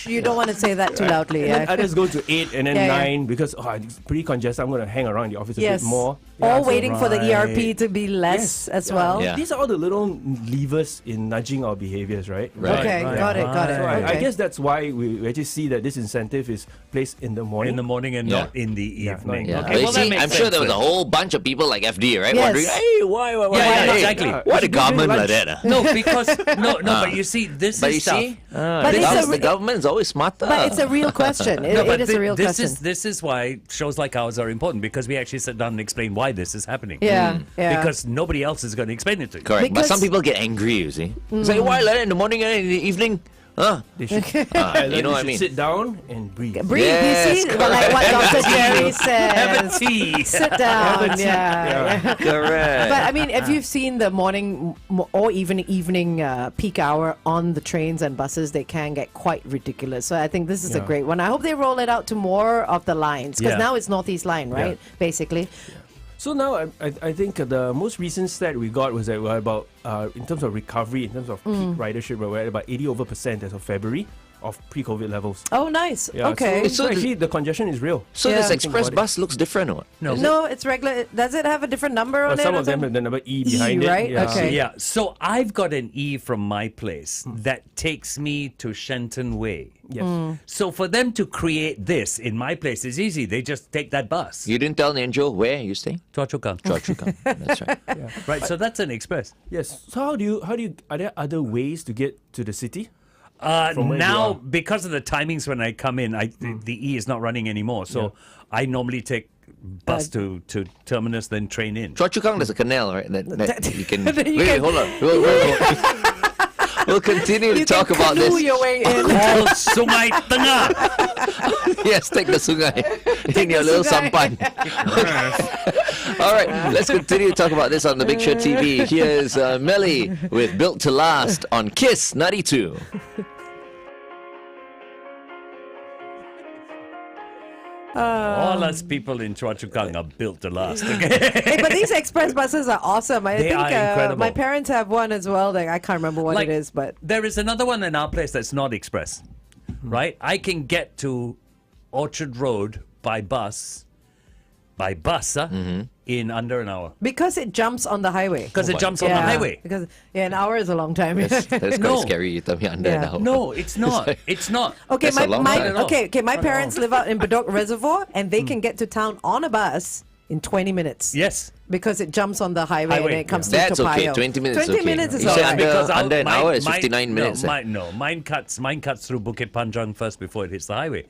You don't want to say that too loudly, And then yeah? others go to 8 and then Yeah, yeah. 9 because it's pretty congested. I'm going to hang around the office Yes. a bit more. Or Yeah, so- waiting for the ERP Right. to be less as Yeah. well. Yeah. These are all the little levers in nudging our behaviors, right? Right. Okay, Right. got it, got it. So I Okay. guess that's why we actually see that this incentive is placed in the morning. In the morning and Yeah. not in the Yeah, evening. Yeah. Okay, But you well, that see, makes I'm sure sense there was a then. whole bunch of people like FD, right? Yes. Wondering, hey, why? Yeah, hey, exactly. Why the Should be doing government like lunch. that? No, because no, but you see, this But is you stuff. see, But the, it's a the re- government is always smarter. But it's a real question. It, No, but it is a real this question. This is why shows like ours are important because we actually sit down and explain why this is happening. Yeah, yeah. Because nobody else is going to explain it to you. Correct. But Because- some people get angry, you see. Say, why like that in the morning and in the evening? Huh? They should, You know what I mean? Sit down and breathe. Breathe, Yes, you see? But like what Dr. Jerry Have a says. tea. Sit down. Yeah. Correct. But I mean, if you've seen the morning or even evening peak hour on the trains and buses, they can get quite ridiculous. So I think this is a Yeah. great one. I hope they roll it out to more of the lines because Yeah. now it's Northeast Line, right? Basically. So now I think the most recent stat we got was that we're about, in terms of recovery, in terms of peak ridership, we're at about 80% as of February of pre-COVID levels. Oh, nice. Yeah, Okay. So actually the congestion is real. So Yeah. this Think express about it. bus looks different or what? No, it's regular. Does it have a different number on it? Some or of them something? have the number E behind it. right? Yeah. Okay. Yeah, so I've got an E from my place that takes me to Shenton Way. Yes. So for them to create this in my place is easy. They just take that bus. You didn't tell Nian Tjoe where you staying? Choa Chu Kang. Choa Chu Kang. That's right. Right, so that's an express. Yes. So how do you are there other ways to get to the city? From where you Now, are. because of the timings when I come in, the E is not running anymore. So I normally take bus to terminus, then train in. Choa Chu Kang, there's a canal, right? That you can. Then you wait, can- hold on. We'll continue to You talk can about canoe this. your way in. Call Sungai Tengah. Yes, take the sungai in your little sungai. sampan. All right, let's continue to talk about this on the Big Show TV. Here's Melly with Built to Last on Kiss 92. All us people in Choa Chu Kang are built to last. Okay? Hey, but these express buses are awesome. I They think are incredible. my parents have one as well. Like, I can't remember what Like, it is, but there is another one in our place that's not express, right? I can get to Orchard Road by bus, in under an hour because it jumps on the highway. because it jumps on the Yeah, highway. Because an hour is a long time. That's quite No. scary. You tell me under an Yeah. hour. No, it's not. It's not. Okay, That's a long time. my parents live out in Bedok Reservoir, and they can get to town on a bus in 20 minutes. Yes. Because it jumps on the highway, and Highway, it comes That's through okay. Toa Payoh. 20 minutes 20 okay. minutes is You all said right. under- Because under an hour is 59 no, minutes, eh? Mine cuts through Bukit Panjang first before it hits the highway.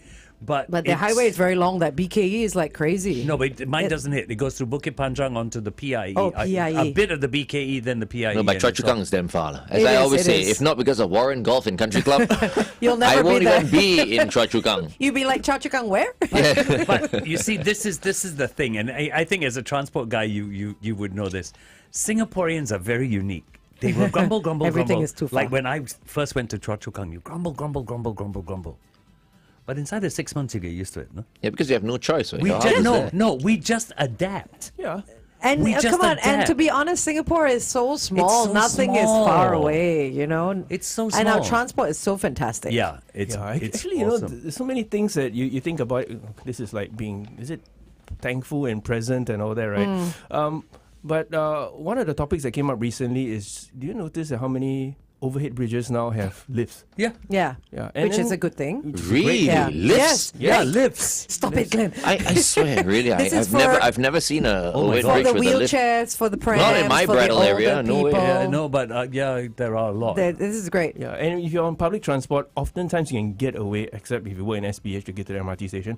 But But the it's- highway is very long. That BKE is like crazy. No, but mine doesn't hit. It goes through Bukit Panjang onto the PIE. Oh, PIE. A bit of the BKE, then the PIE. No, but and Choa it's Chu all- Kang is damn far. Lah. As It I is, always it say, is. if not because of Warren Golf and Country Club, You'll never I won't be there. even be in Choa Chu Kang. You'd be like, Choa Chu Kang where? But you see, this is the thing, and I think as a transport guy, you would know this. Singaporeans are very unique. They will grumble, grumble, Everything grumble. is too far. Like when I first went to Choa Chu Kang, you grumble, grumble, grumble, grumble, grumble. But inside the 6 months, you get used to it, no? Yeah, because you have no choice. We Your house just is no, there. no. We just adapt. Yeah. And We just come on, and adapt. to be honest, Singapore is so small. so Nothing is far small. away, you know. It's so And our small. transport is so fantastic. Yeah, it's Actually, awesome. there's so many things that you think about. This is like is it thankful and present and all that, right? But one of the topics that came up recently is, do you notice how many overhead bridges now have lifts? Yeah. Yeah. Yeah, and Which is then- a good thing. Really? Yeah. Lifts? Yes. Yeah, Hey, lifts. Stop it, Glenn. I swear, really, This is I've never seen a overhead For bridge the with a lift. wheelchairs, for the prams, Not in my for the bridle older area, no way. people. Yeah, no, but yeah, there are a lot. This is great. Yeah, and if you're on public transport, oftentimes you can get away, except if you work in SPH to get to the MRT station.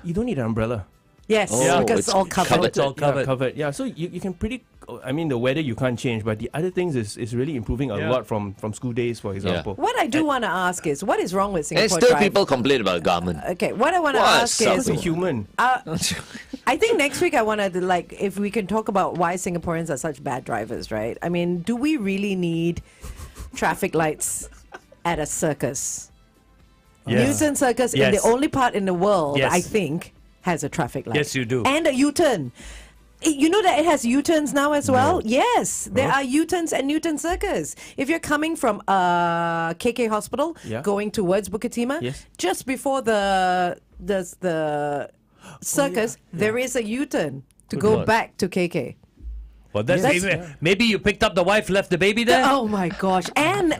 You don't need an umbrella. Yes, Oh, because it's it's all covered. covered. It's all covered. Yeah, covered. Yeah, so you can pretty I mean, the weather you can't change, but the other things is really improving a lot from school days, for example. What I do want to ask is, what is wrong with And Singapore still driving? people complain about government. Okay, what I want to What ask something. is, It's a human. I think next week I want to if we can talk about why Singaporeans are such bad drivers, right? I mean, do we really need traffic lights at a circus? Yes. Newton Circus Yes. is the only part in the world, Yes. I think, has a traffic light. Yes, you do. And a U-turn. You know that it has U-turns now as well? Yes, there are U-turns at Newton Circus. If you're coming from KK Hospital, Yeah. going towards Bukit Timah, Yes. just before the circus, there is a U-turn to Good go Lord. back to KK. Well, that's Yes. maybe you picked up the wife, left the baby there. Oh my gosh! And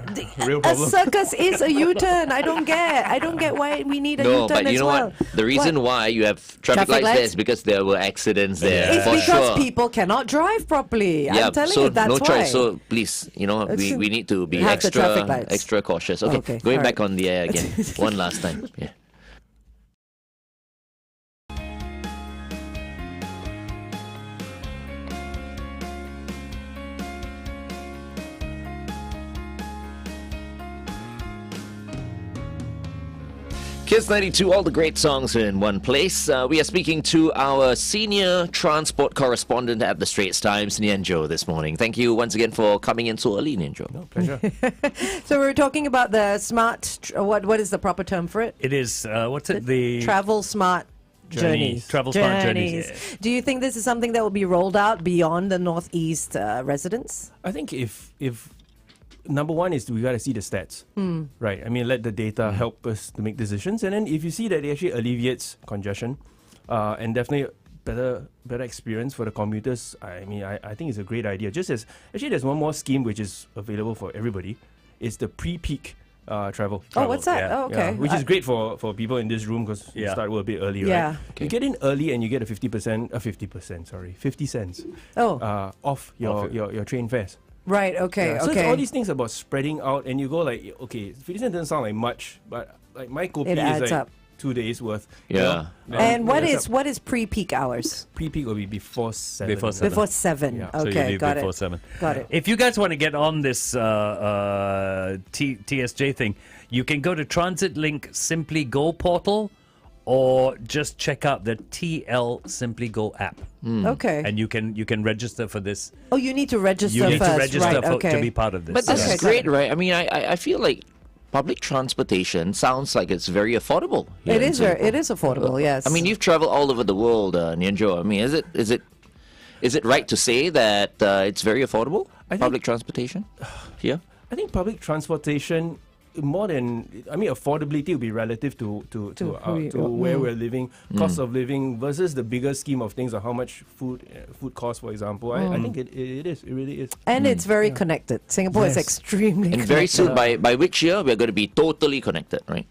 Real a problem. circus is a U-turn. I don't get why we need a No, U-turn but you as know well. what? The reason why you have traffic lights there is because there were accidents there. It's for because sure. people cannot drive properly. Yeah, I'm telling so you, that's no why. choice. So please, It's- we need to be have the traffic extra lights. extra cautious. Okay, Okay, going all back right. on the air again, one last time. Yeah. Kiss 92, all the great songs are in one place. We are speaking to our senior transport correspondent at the Straits Times, Nian Tjoe, this morning. Thank you once again for coming in so early, Nian Tjoe. No, pleasure. So we're talking about the smart. What is the proper term for it? It is what's it? The Travel smart journeys. Travel smart journeys. Do you think this is something that will be rolled out beyond the Northeast residents? I think if number one is we got to see the stats, right? I mean, let the data help us to make decisions, and then if you see that it actually alleviates congestion, and definitely better experience for the commuters, I mean, I think it's a great idea. Just as actually, there's one more scheme which is available for everybody. It's the pre-peak travel. Oh, what's that? yeah. Oh, okay. Yeah, which is great for people in this room because you Yeah. start a bit early, Yeah. right? You get in early and you get a 50 cents Oh, off your train fares. right. Okay. Yeah, so okay. it's all these things about spreading out, and you go like, okay, 50 cents doesn't sound like much, but like my kopi It is adds like up. 2 days worth. Yeah. And what it adds is up. what is pre-peak hours? Pre-peak will be before 7. Before 7. Before 7. Yeah. So you Okay, leave got before it. 7. Got it. If you guys want to get on this TSJ thing, you can go to Transit Link Simply Go portal, or just check out the TL Simply Go app, Okay. and you can register for this. Oh, you need to register You need first. to register right, okay. to be part of this. But this Okay, is got great, it. right? I mean, I feel like public transportation sounds like it's very affordable. here It in is very, Singapore. it is affordable. Yes. I mean, you've traveled all over the world, Nian Tjoe. I mean, is it right to say that it's very affordable? I think- Public transportation here? I think public transportation, more than, I mean, affordability will be relative to where we're living, cost of living versus the bigger scheme of things, or how much food costs, for example. I think it really is. and it's very connected. Singapore is Yes. extremely And connected. very soon, by which year, we're going to be totally connected, right?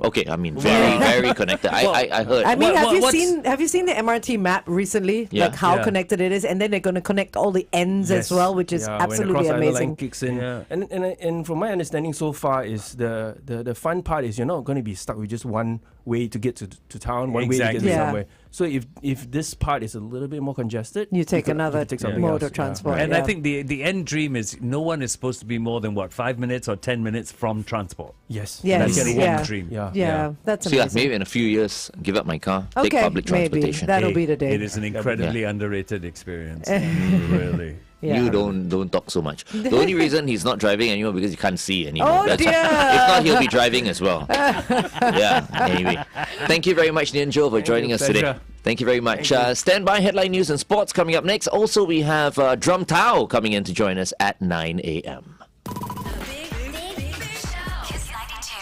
Okay, I mean, very connected. I heard. I mean, What's- have you seen the MRT map recently? Yeah. Like how Yeah. connected it is, and then they're going to connect all the ends as well, which is Yeah, when the absolutely Cross Island line amazing. kicks in. Yeah. And from my understanding so far is the fun part is you're not going to be stuck with just one way to get to town, one way to get Exactly. to Yeah. somewhere. So if this part is a little bit more congested, You take another something mode else. of transport. And I Yeah. think the end dream is no one is supposed to be more than 5 minutes or 10 minutes from transport. Yes. Yes, That's the yeah. end dream. Yeah. Yeah, that's So yeah, amazing. maybe in a few years, give up my car, take Okay, public maybe. transportation. That'll be the day. It is an incredibly underrated experience. really. Yeah. You don't talk so much. The only reason he's not driving anymore because he can't see anymore. Oh, dear. If not, he'll be driving as well. Yeah. Anyway, thank you very much, Nian Tjoe, for joining us today. pleasure. Thank you very much. Stand by. Headline news and sports coming up next. Also, we have Drum Tao coming in to join us at 9 a.m. Kiss 92.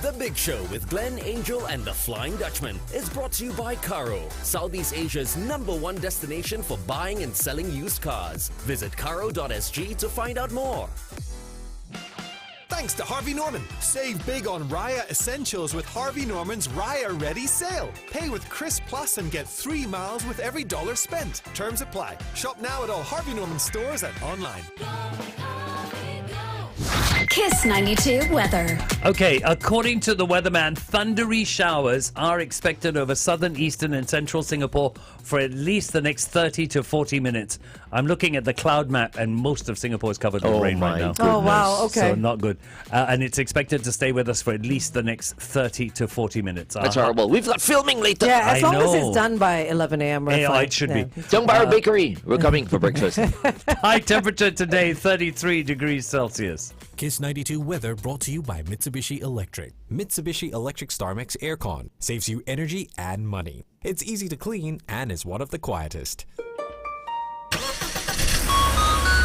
The Big Show with Glenn, Angel, and the Flying Dutchman is brought to you by Caro, Southeast Asia's #1 destination for buying and selling used cars. Visit caro.sg to find out more. Thanks to Harvey Norman. Save big on Raya Essentials with Harvey Norman's Raya Ready sale. Pay with Chris Plus and get 3 miles with every $1 spent. Terms apply. Shop now at all Harvey Norman stores and online. Kiss 92 weather. Okay, according to the weatherman, thundery showers are expected over southern, eastern, and central Singapore for at least the next 30 to 40 minutes. I'm looking at the cloud map, and most of Singapore is covered with rain right now. Oh, wow. Okay. So not good. And it's expected to stay with us for at least the next 30 to 40 minutes. That's horrible. We've got filming later. Yeah, as I long as know. it's done by 11 a.m. we're Yeah, fine. it should be. Tiong Bahru Bakery. We're coming for breakfast. High temperature today, 33 degrees Celsius. Kiss 92 weather brought to you by Mitsubishi Electric. Mitsubishi Electric StarMax Aircon saves you energy and money. It's easy to clean and is one of the quietest.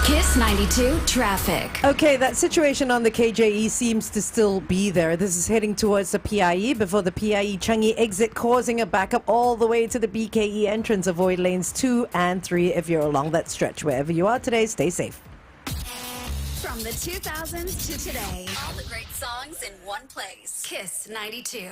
Kiss 92 traffic. Okay, that situation on the KJE seems to still be there. This is heading towards the PIE before the PIE Changi exit, causing a backup all the way to the BKE entrance. Avoid lanes 2 and 3 if you're along that stretch. Wherever you are today, stay safe. From the 2000s to today, all the great songs in one place. Kiss 92.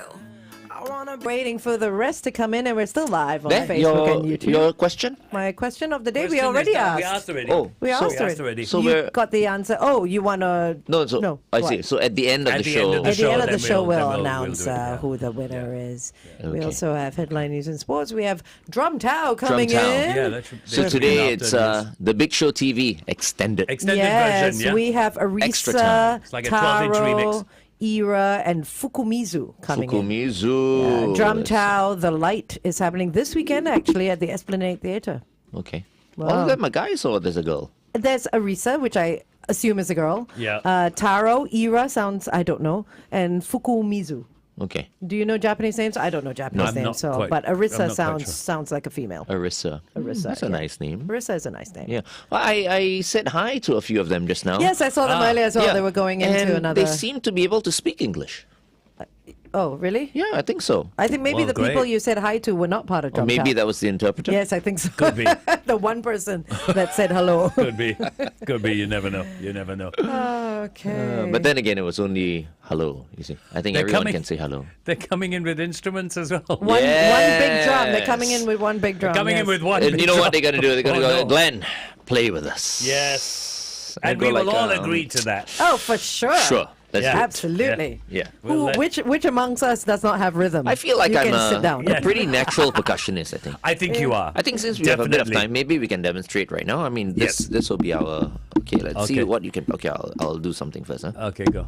Waiting for the rest to come in, and we're still live on There, Facebook and YouTube. your question? My question of the day, we Question already is that asked. We asked already. Oh, We so- asked already. So you we're got the answer. Oh, you want to... no. So No, I what? see. So at the end of At the the show, end of the At the end of then the show, we'll we'll do announce it, yeah. who the winner is. We Okay. also have headline news and sports. We have Drum Tao coming Tao. in. Yeah, that should so be today after it's this. the Big Show TV extended. Extended Yes, version, yeah? we have Extra Arisa, time. It's like a 12-inch remix. Taro, Ira, and Fukumizu coming in. Fukumizu. Drum Tao, The Light is happening this weekend actually at the Esplanade Theatre. Okay. Wow. All of them are guys or there's a girl? There's Arisa, which I assume is a girl. Yeah. Taro, Ira sounds, I don't know, and Fukumizu. Okay. Do you know Japanese names? I don't know Japanese I'm names, not so quite- but I'm Arisa not quite sounds sure. sounds like a female. Arisa. Arisa, That's a yeah. nice name. Arisa is a nice name. Yeah. Well, I said hi to a few of them just now. Yes, I saw them earlier as well. Yeah. They were going into and another. They seem to be able to speak English. Oh, really? Yeah, I think so. I think maybe Well, the people great. you said hi to were not part of Or Drum maybe Tao. that was the interpreter. Yes, I think so. Could be. The one person that said hello. Could be. Could be. You never know. You never know. Okay. But then again, it was only hello. You see, I think They're everyone coming- can say hello. They're coming in with instruments as well. one big drum. They're coming Yes. in with one big drum. Coming in yes. with one. And big you know what drum. they're gonna do? They're gonna Oh, go, no. Glenn, play with us. Yes. And And we go will like, all agree to that. Oh, for sure. Sure. Let's Yeah. do it. Absolutely. Yeah. We'll Who, let- which amongst us does not have rhythm? I feel like you I'm can sit down. a pretty natural percussionist. I think. I think you are. I think since we have a bit of Definitely. time, maybe we can demonstrate right now. I mean, Yes. this will be our. Okay, let's see Okay. what you can. Okay, I'll do something first. Huh? Okay, go.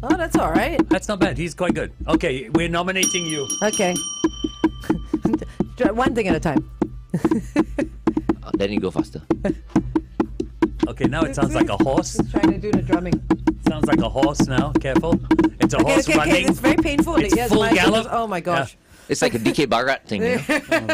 Oh, that's all right. That's not bad. He's quite good. Okay, we're nominating you. Okay. One thing at a time. Then you go faster. Okay, now it sounds like a horse. He's trying to do the drumming. Sounds like a horse now. Careful. It's a horse running. It's very painful. It's Yes, full my goodness. gallop. Oh my gosh. It's like a DK Barat thing. You know?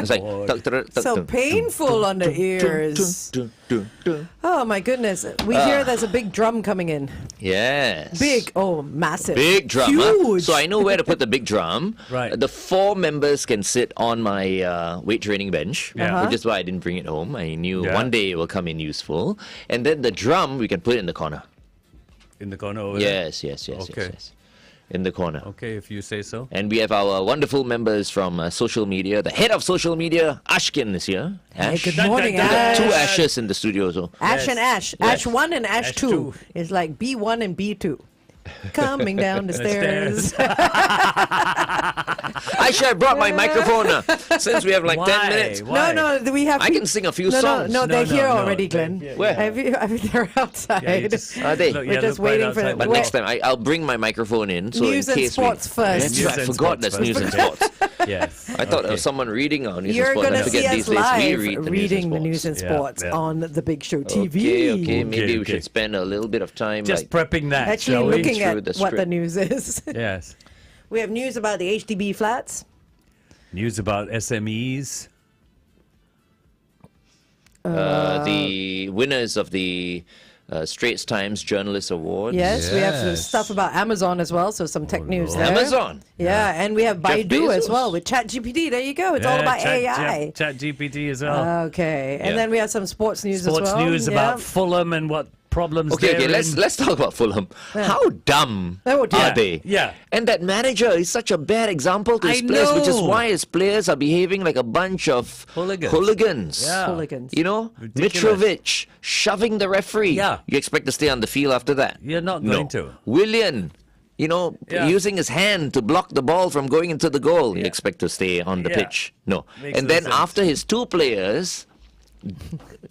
It's like tuk, tuk, tuk, So tuk. painful on the ears. Dun, dun, dun. Oh my goodness. We hear there's a big drum coming in. Yes. Big. Oh, massive. Big drum. huh? Huge. So I know where to put the big drum. Right. The 4 members can sit on my weight training bench, Yeah. which is why I didn't bring it home. I knew Yeah. one day it will come in useful. And then the drum, we can put it in the corner. In the corner over there. Yes, yes, yes, Okay. yes, yes. In the corner. Okay, if you say so. And we have our wonderful members from social media. The head of social media, Ashkin, is here. Hey, Ash. good Dun, morning, dun, dun, Ash. Two Ashes in the studio. So. Ash and Ash. Yes. Ash 1 and Ash Ash 2. 2. It's like B1 and B2. Coming down the stairs. I should have brought my microphone since we have like 10 Why? minutes. Why? No, we have. I can sing a few no, songs. No, they're No, here no, already, they're Glenn. here. Where? They're outside. Yeah, you just- Are they? look, We're yeah, just look right waiting for outside. them. But Wait. next time, I'll bring my microphone in. So News in and case sports we... first. That's News right, I and forgot sports that's first. news and sports. Yes. I thought there Okay. was someone reading our news You're and sports. going I to forget see these us days live we read the reading the news news and and Yeah, sports yeah. on the Big Show TV. Okay, maybe we okay. should spend a little bit of time Just like... prepping that, Actually, shall we? looking Through at the what the script. news is. Yes. We have news about the HDB flats. News about SMEs. the winners of the Straits Times Journalist Awards. Yes, we have some Yes. stuff about Amazon as well, so some tech news there. Amazon. Yeah, and we have Jeff Baidu as Bezos. well with ChatGPT. There you go. It's all about AI. Chat GPT as well. Okay, and Yeah. then we have some sports news Sports as well. news Yeah. about Fulham and what problems Okay, there. let's talk about Fulham. How dumb Oh, dear. are they? Yeah. And that manager is such a bad example to his I players, which is know. why his players are behaving like a bunch of Hooligans. Yeah. Hooligans. You know, Ridiculous. Mitrovic shoving the referee. Yeah. You expect to stay on the field after that? You're not going to. Willian, Yeah. using his hand to block the ball from going into the goal. You Yeah. expect to stay on the Yeah. pitch? No. Makes And no then sense. after his two players,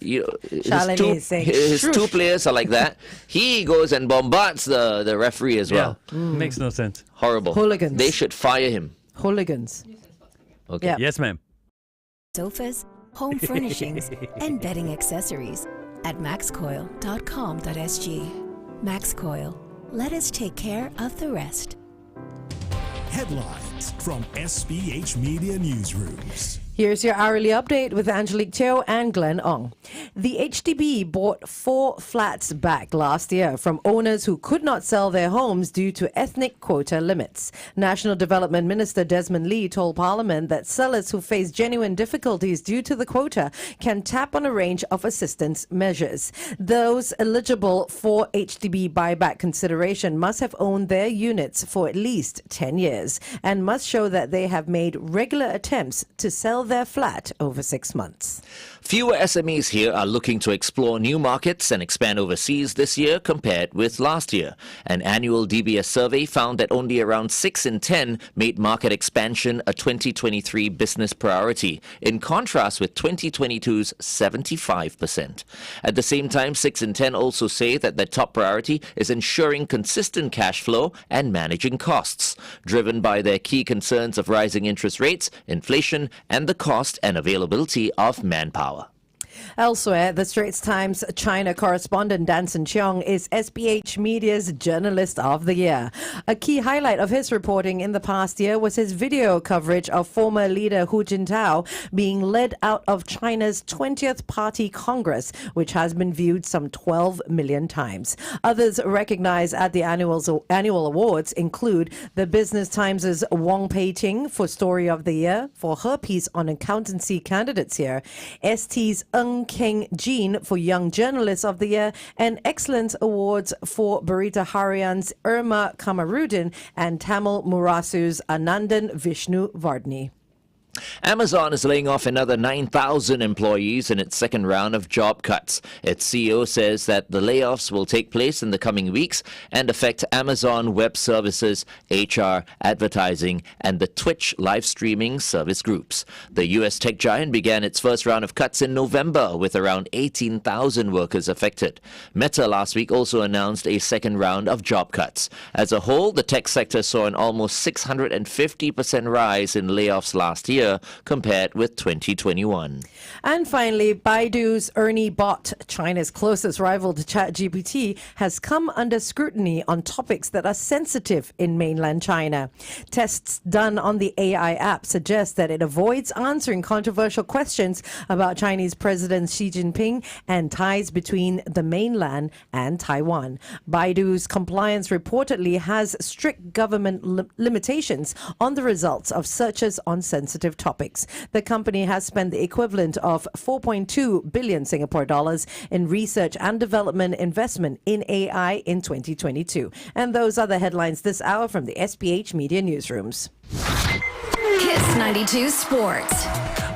Shalini is saying, his two "Shush." players are like that. He goes and bombards the referee as well. Makes no sense. Horrible. Hooligans. They should fire him. Hooligans. Okay. Yeah. Yes, ma'am. Sofas, home furnishings, and bedding accessories at maxcoil.com.sg. Max Coil. Let us take care of the rest. Headlines from SPH Media Newsrooms. Here's your hourly update with Angelique Tjoe and Glenn Ong. The HDB bought 4 flats back last year from owners who could not sell their homes due to ethnic quota limits. National Development Minister Desmond Lee told Parliament that sellers who face genuine difficulties due to the quota can tap on a range of assistance measures. Those eligible for HDB buyback consideration must have owned their units for at least 10 years and must show that they have made regular attempts to sell their flat over 6 months. Fewer SMEs here are looking to explore new markets and expand overseas this year compared with last year. An annual DBS survey found that only around 6 in 10 made market expansion a 2023 business priority, in contrast with 2022's 75%. At the same time, 6 in 10 also say that their top priority is ensuring consistent cash flow and managing costs, driven by their key concerns of rising interest rates, inflation, and the cost and availability of manpower. Elsewhere, the Straits Times China correspondent Danson Cheong is SPH Media's Journalist of the Year. A key highlight of his reporting in the past year was his video coverage of former leader Hu Jintao being led out of China's 20th Party Congress, which has been viewed some 12 million times. Others recognized at the annual awards include the Business Times' Wong Pei-ting for Story of the Year for her piece on accountancy candidates here, ST's Ng Keng Jean for Young Journalist of the Year, and Excellence Awards for Berita Harian's Irma Kamarudin and Tamil Murasu's Anandan Vishnu Vardhani. Amazon is laying off another 9,000 employees in its second round of job cuts. Its CEO says that the layoffs will take place in the coming weeks and affect Amazon Web Services, HR, advertising, and the Twitch live streaming service groups. The U.S. tech giant began its first round of cuts in November with around 18,000 workers affected. Meta last week also announced a second round of job cuts. As a whole, the tech sector saw an almost 650% rise in layoffs last year compared with 2021. And finally, Baidu's Ernie Bot, China's closest rival to ChatGPT, has come under scrutiny on topics that are sensitive in mainland China. Tests done on the AI app suggest that it avoids answering controversial questions about Chinese President Xi Jinping and ties between the mainland and Taiwan. Baidu's compliance reportedly has strict government limitations on the results of searches on sensitive topics. The company has spent the equivalent of 4.2 billion Singapore dollars in research and development investment in AI in 2022. And those are the headlines this hour from the SPH Media Newsrooms. Kiss 92 Sports.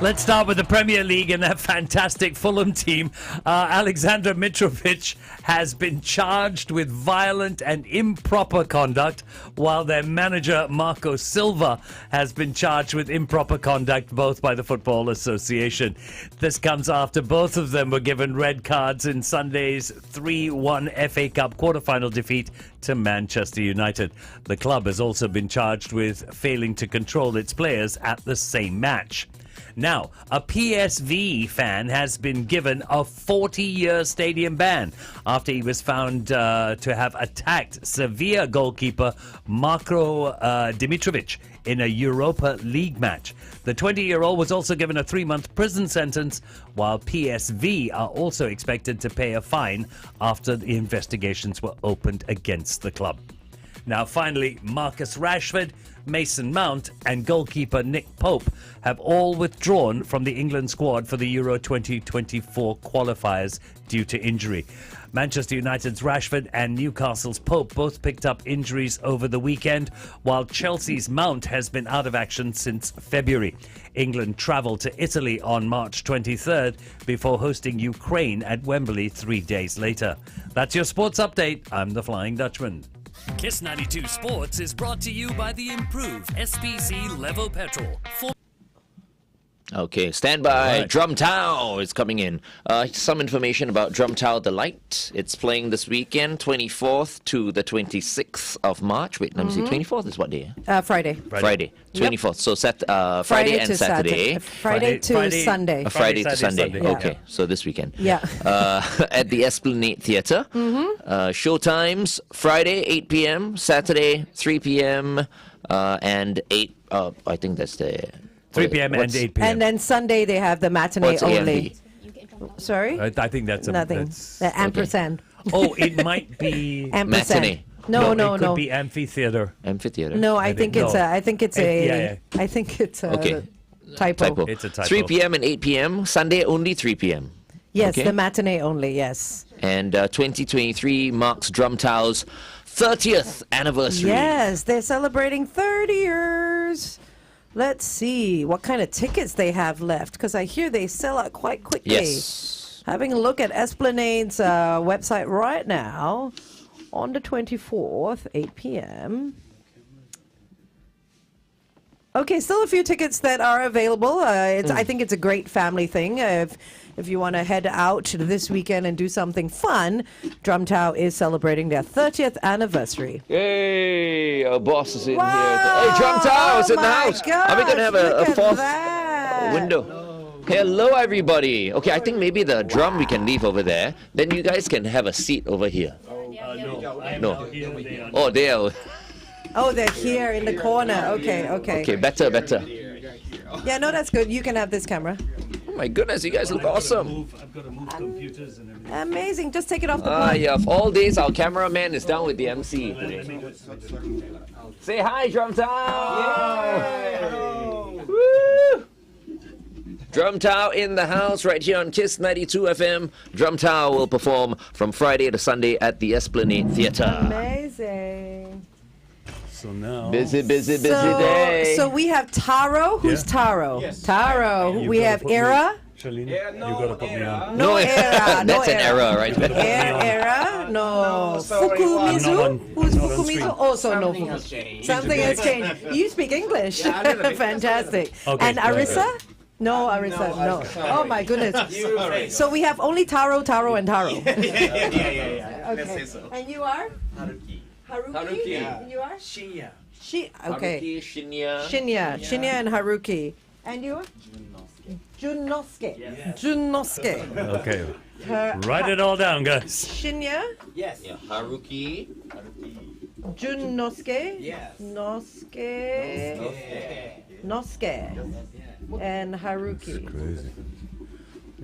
Let's start with the Premier League and that fantastic Fulham team. Alexander Mitrovic has been charged with violent and improper conduct, while their manager Marco Silva has been charged with improper conduct, both by the Football Association. This comes after both of them were given red cards in Sunday's 3-1 FA Cup quarter-final defeat to Manchester United. The club has also been charged with failing to control its players at the same match. Now, a PSV fan has been given a 40-year stadium ban after he was found to have attacked Sevilla goalkeeper Marko Dimitrovic in a Europa League match. The 20-year-old was also given a 3-month prison sentence, while PSV are also expected to pay a fine after the investigations were opened against the club. Now, finally, Marcus Rashford, Mason Mount, and goalkeeper Nick Pope have all withdrawn from the England squad for the Euro 2024 qualifiers due to injury. Manchester United's Rashford and Newcastle's Pope both picked up injuries over the weekend, while Chelsea's Mount has been out of action since February. England travelled to Italy on March 23rd before hosting Ukraine at Wembley 3 days later. That's your sports update. I'm the Flying Dutchman. Kiss 92 Sports is brought to you by the improved SPC Level Petrol. Okay, stand by. Right. Drum Tao is coming in. Some information about Drum Tao The Light. It's playing this weekend, 24th to the 26th of March. Wait, let me see. 24th is what day? Friday. Friday. 24th. So Friday and to Saturday. Friday to Sunday. Friday to Sunday. Sunday. Okay, so this weekend. Yeah. At the Esplanade Theatre. Show times, Friday, 8 p.m., Saturday, 3 p.m., and 8, I think that's the... 3 p.m. and 8 p.m. And then Sunday they have the matinee What's only. AMP? Sorry? I think that's Nothing. The ampersand. Oh, it might be. Ampersand. Matinee. No. It could be amphitheater. Amphitheater. No, I think it's no. I think it's Yeah. I think it's a Okay. typo. It's a typo. 3 p.m. and 8 p.m. Sunday only 3 p.m. Yes, Okay. the matinee only. Yes. And 2023 marks Drum Tao's 30th anniversary. Yes, they're celebrating 30 years. Let's see what kind of tickets they have left, because I hear they sell out quite quickly. Yes. Having a look at Esplanade's website right now, on the 24th, 8 p.m. Okay, still a few tickets that are available. I think it's a great family thing. If you want to head out this weekend and do something fun, Drum Tao is celebrating their 30th anniversary. Hey, our boss is in Wow. here. Hey, Drum Tao is in the my house. Are we going to have gosh, a look at fourth that. window? Hello, everybody. Okay, I think maybe the drum we can leave over there. Then you guys can have a seat over here. No. Oh, they are. Oh, they're here in the corner. Okay. Okay, better. Yeah, no, that's good. You can have this camera. Oh my goodness, you guys look awesome. I've got to move computers and everything. Amazing. Just take it off the plug. Yeah, of all days, our cameraman is down with the MC today. Say hi, Drum Tao! Woo! Drum Tao in the house right here on Kiss 92 FM. Drum Tao will perform from Friday to Sunday at the Esplanade Theatre. Amazing. So now. Busy day. So we have Taro. Who's Taro? Taro. We have Era. Charlene, you got to put me on. No Era. That's an error right there. Era. No. Fukumizu. Who's Fukumizu? Also no Fukumizu. Something has changed. You speak English. Fantastic. Okay, And Arissa? No, Arissa, no. Oh my goodness. So we have only Taro, and Taro. Yeah. Okay. And you are? Haruki? Haruki. You are? Shinya. Okay. Haruki, Shinya. Shinya and Haruki. And you are? Junnosuke. Junnosuke. Okay. Write it all down, guys. Shinya, Yes. Yeah, Haruki. Junnosuke, Yes. Nosuke, and Haruki, Crazy.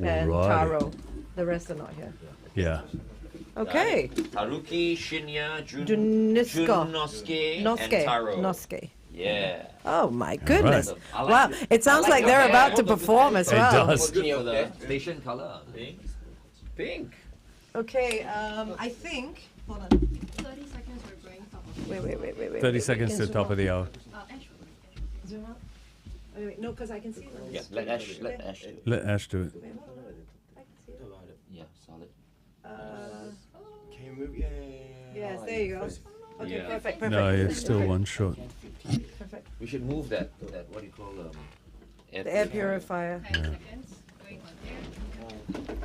and Right. Taro. The rest are not here. Yeah. Okay. Haruki, Shinya, Junnosuke. and Taro. Nosuke. Yeah. Oh my goodness. I like Wow. It sounds like they're about to hair. perform as It well. does. For the station color. Pink. Okay, I think. Hold on. 30 seconds we're going top of Wait. 30 seconds to the top of the hour. Zoom out. Wait, no, because I can see them. Yeah, let Ash do it. Let Ash do it. Wait, hold on. I can see it. Yeah, solid. Can you move? Yeah. Yes, there you go. Okay, Yeah. perfect. No, it's still one shot. Perfect. We should move that what do you call The air purifier. 10 seconds going on there.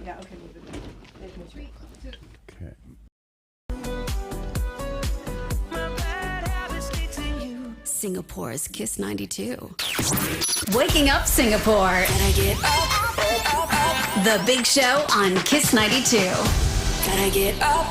Yeah, okay, move it. Let's move. 3, 2. Okay. Singapore's Kiss 92. Waking up Singapore. And I get up. The Big Show on Kiss 92. Gotta get up.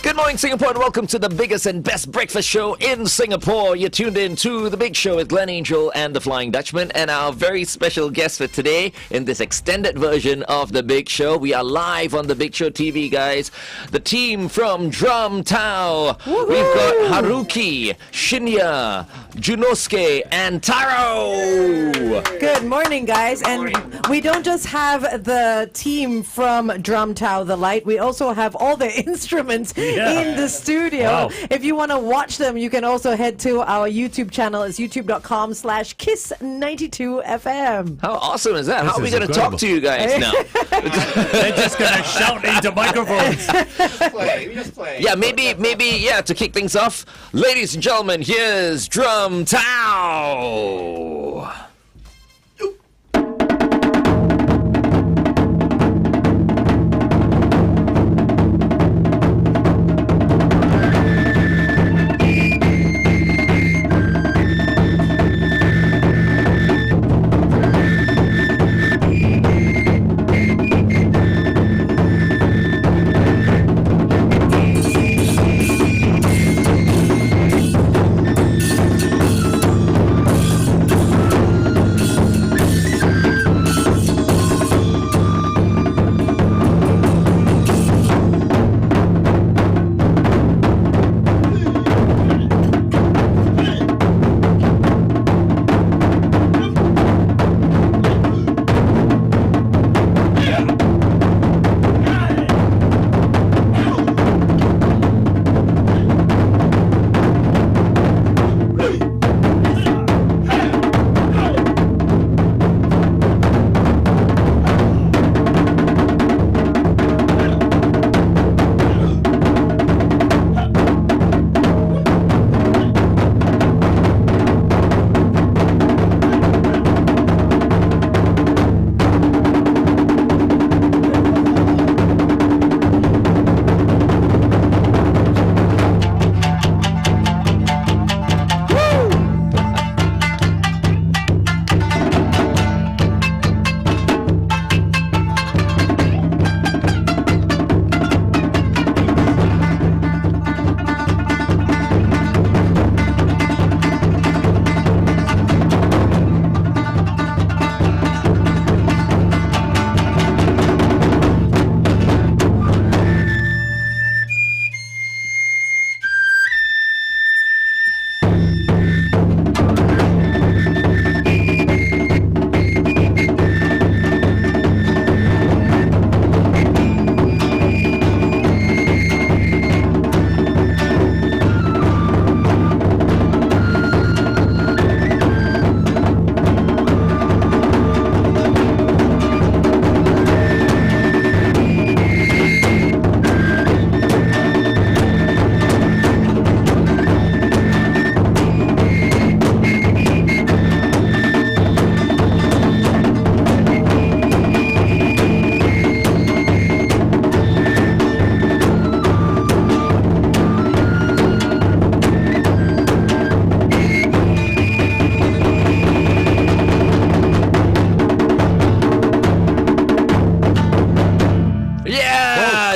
Good Good morning, Singapore, and welcome to the biggest and best breakfast show in Singapore. You're tuned in to The Big Show with Glenn Angel and the Flying Dutchman, and our very special guest for today in this extended version of The Big Show. We are live on The Big Show TV, guys. The team from Drum Tao. Woo-hoo! We've got Haruki, Shinya, Junosuke, and Taro. Good morning, guys. And we don't just have the team from Drum Tao, the light. We also have all the instruments in the studio. Wow. If you want to watch them, you can also head to our YouTube channel. It's youtube.com/kiss92fm. How awesome is that? This How are we is going to talk incredible. to you guys now? They're just going to shout into microphones. We just play. Yeah, maybe, to kick things off, ladies and gentlemen, here's Drum Tao.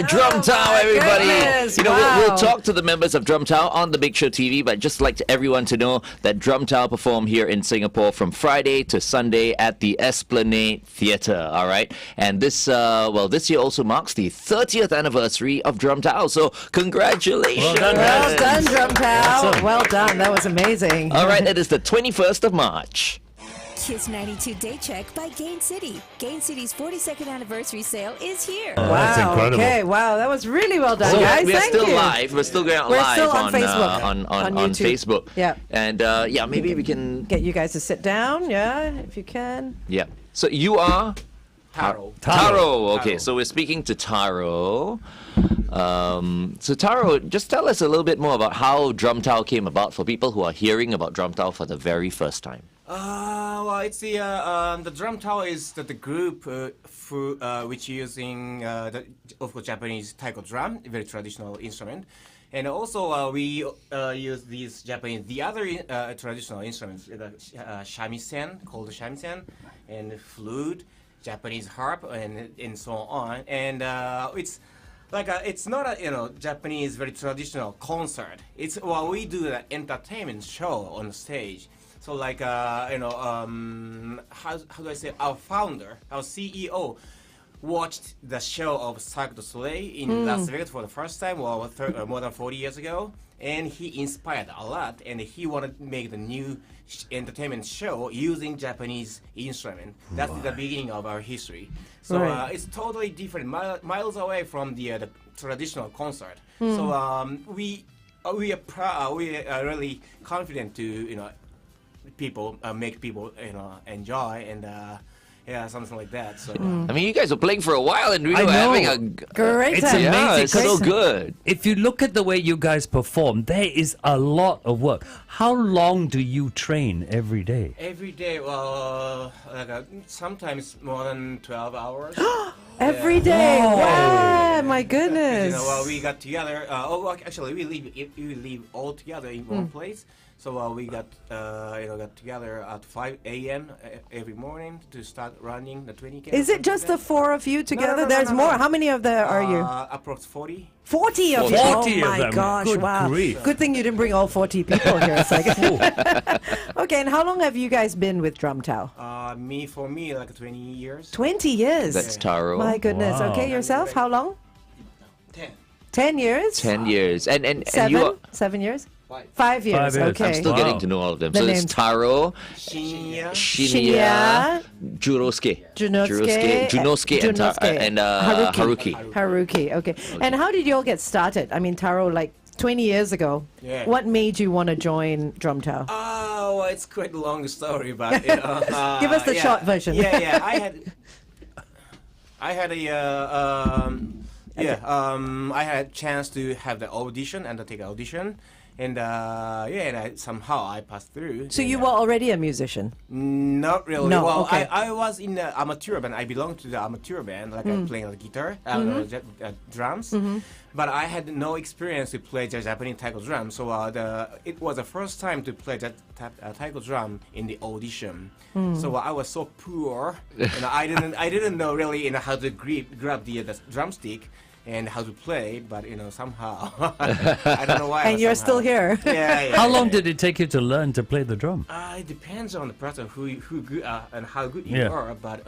Drum Tao, everybody. Goodness, we'll talk to the members of Drum Tao on the Big Show TV, but just like everyone to know that Drum Tao perform here in Singapore from Friday to Sunday at the Esplanade Theatre. All right, and this year also marks the 30th anniversary of Drum Tao. So congratulations! Well done, Drum Tao. Awesome. Well done. That was amazing. All right, it is the 21st of March. Kiss 92 Day Check by Gain City. Gain City's 42nd anniversary sale is here. Oh, that's incredible. Okay, wow, that was really well done, So guys. we are Thank still you. live. We're still going out We're live still on Facebook. on YouTube. Facebook. Yeah. And maybe we can Get you guys to sit down, if you can. Yeah. So you are Taro. Taro. Okay, Taro. so we're speaking to Taro. So Taro, just tell us a little bit more about how Drum Tao came about for people who are hearing about Drum Tao for the very first time. Well, it's the Drum Tao is the group which using of course Japanese taiko drum, a very traditional instrument, and also we use the other traditional instruments, the shamisen, called shamisen, and flute, Japanese harp, and so on. And it's like it's not a Japanese very traditional concert. It's we do an entertainment show on the stage. So like how do I say, our founder, our CEO, watched the show of Cirque du Soleil in Las Vegas for the first time, more than 40 years ago, and he inspired a lot, and he wanted to make the new entertainment show using Japanese instrument. That's the beginning of our history. So it's totally different, miles away from the traditional concert. So we are really confident to make people enjoy and. Something like that. So, I mean, you guys are playing for a while and really having a great It's time. amazing. Yeah, it's so Great. good. If you look at the way you guys perform, there is a lot of work. How long do you train every day? every day, sometimes more than 12 hours. Every day. Wow, my goodness. We got together. Actually, we live all together in one place. So we got together at 5 a.m. Every morning to start running the 20K. Is it just the four of you together? There's more. How many of there are you? Approx 40. 40 of you. 40 Oh of my them. gosh, Good wow. grief. Good thing you didn't bring all 40 people here. It's like okay, and how long have you guys been with Drum Tao? For me, like 20 years. 20 years. That's Taro. My goodness. Wow. Okay, yourself, how long? 10. 10 years? 10 years. And you Seven? are, 7 years? 5. 5 years. 5 years. Okay. I'm still Wow. getting to know all of them. The So names. it's Taro, Shinya. Shinya, Junosuke, and Haruki. Haruki, okay. And how did you all get started? I mean, Taro, like 20 years ago. Yeah. What made you want to join Drum Tao? Oh, it's quite a long story, but Give us the short version. Yeah. I had a chance to have the audition and to take an audition, and somehow I passed through. So and, you were already a musician? Not really. No, Well, okay. I was in the amateur band. I belonged to the amateur band, like I'm playing the guitar, drums. But I had no experience to play the Japanese taiko drum. So it was the first time to play that taiko drum in the audition. So I was so poor, and I didn't know really how to grab the drumstick and how to play, but somehow I don't know why. And you're still here. Yeah. How long did it take you to learn to play the drum? It depends on the person who good and how good Yeah. you are. But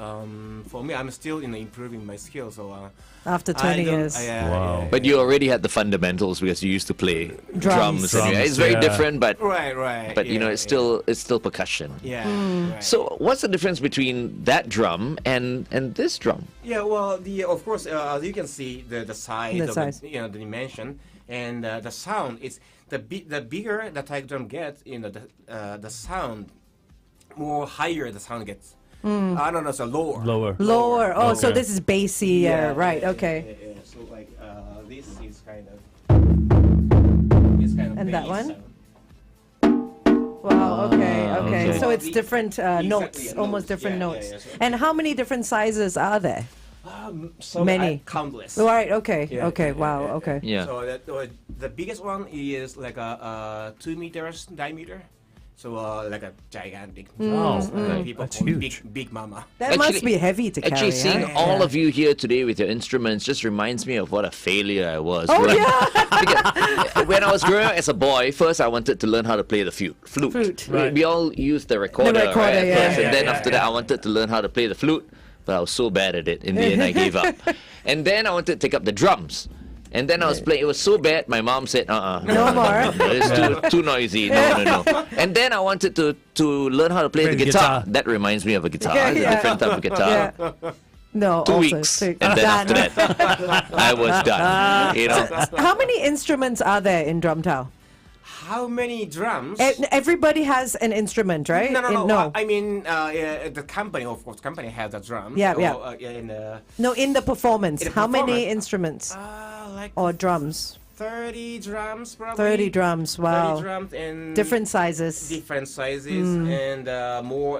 for me, I'm still improving my skills. So After 20 years. Wow. But you already had the fundamentals because you used to play Drums. anyway. It's very yeah. different, but right. but it's still percussion. Yeah. Right. So what's the difference between that drum and this drum? Yeah, well, of course, as you can see, the size The of size. the dimension and the sound. It's the bigger the taiko drum gets, the sound more higher the sound gets. I don't know, so lower. Lower. Oh, so Okay. this is bassy. Right, okay. Yeah. So like this is kind of. And that bass one? sound. Wow, okay. okay. So it's different notes, yeah, almost different yeah, notes. yeah, so- And how many different sizes are there? So Many. countless. Right, okay. Yeah, Okay, yeah, wow, yeah, okay. Yeah. So the biggest one is like a 2 meters diameter. So like a gigantic. Wow, People that's call it huge. big mama. That must be heavy to carry. Actually, seeing huh? all Yeah. of you here today with your instruments just reminds me of what a failure I was. Oh, When- yeah. Because when I was growing up as a boy, first I wanted to learn how to play the flute. Flute. We all used the recorder, recorder, right? at yeah. first, and Yeah, then yeah, after that, I wanted to learn how to play the flute, but I was so bad at it. In the end, I gave up. And then I wanted to take up the drums. And then I was playing. It was so bad. My mom said, No more. It's too noisy. No. And then I wanted to learn how to play Play the the guitar. guitar. That reminds me of a guitar. Yeah, It's yeah. a different type of guitar. Yeah. No, 2 also weeks, sick. and then Done. after that, I was done. How many instruments are there in Drum Tao? How many drums? Everybody has an instrument, right? No. I mean, the company, of course, company has the drums. Yeah, So, yeah. No, in the performance. In the How many performance? instruments like or drums? 30 drums, probably. 30 drums. Wow. 30 drums and Different sizes. different sizes and more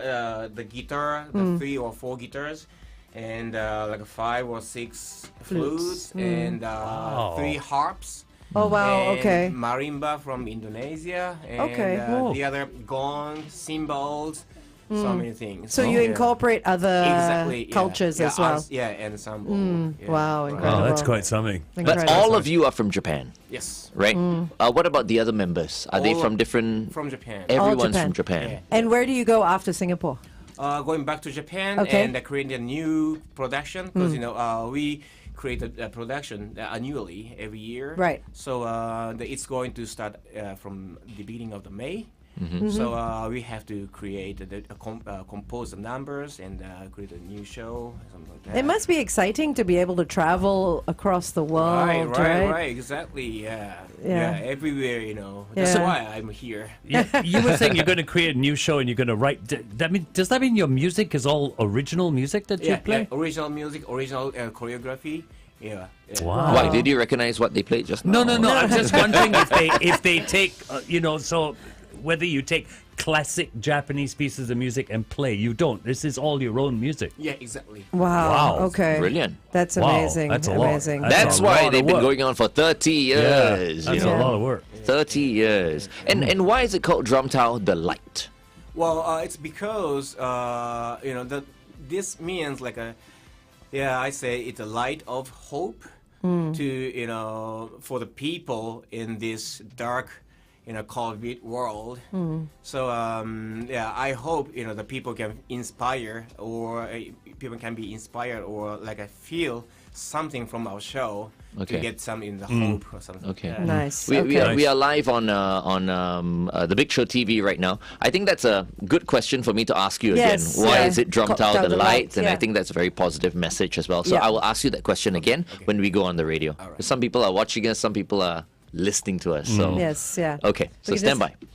the guitar, the 3 or 4 guitars, and like 5 or 6 flutes and 3 harps. Oh wow. And Okay. marimba from Indonesia, and Okay. Oh. the other gong, cymbals, so many things. So you incorporate other exactly, cultures as well. Ensemble. Wow, right. incredible. Oh, that's quite something. But all of you are from Japan, Yes, right? What about the other members? Are they All from different? from Japan. Everyone's Japan. from Japan. Yeah. And where do you go after Singapore? Going back to Japan Okay. and creating a new production because we create a production annually every year. Right. So it's going to start from the beginning of the May. Mm-hmm. So we have to create compose the numbers and create a new show, something like that. It must be exciting to be able to travel across the world, right, exactly, yeah, everywhere, That's Yeah. why I'm here. You were saying you're going to create a new show and you're going to write. Does that mean your music is all original music that you play? Original music, original choreography. Yeah. Wow. Why did you recognize what they played just now? No. I'm just wondering if they take so whether you take classic Japanese pieces of music and play. You don't. This is all your own music. Yeah, exactly. Wow. Okay. Brilliant. That's Wow, amazing. that's a lot. amazing. That's a why lot they've of been work. going on for 30 years. That's you a know. lot of work. 30 years. And why is it called Drum Tao the Light? Well, it's because this means like I say it's a light of hope to for the people in this dark COVID world. So I hope the people can inspire or people can be inspired or like I feel something from our show Okay. to get some in the hope or something. Okay. Yeah. Nice. We are live on the Big Show TV right now. I think that's a good question for me to ask you Yes, again. Why yeah. is it Drum Tao Tao the the Light? Light, And I yeah. think that's a very positive message as well. So Yeah. I will ask you that question again when we go on the radio. Because some people are watching us, some people are listening to us. So Yes, yeah. okay, so We can stand just- by.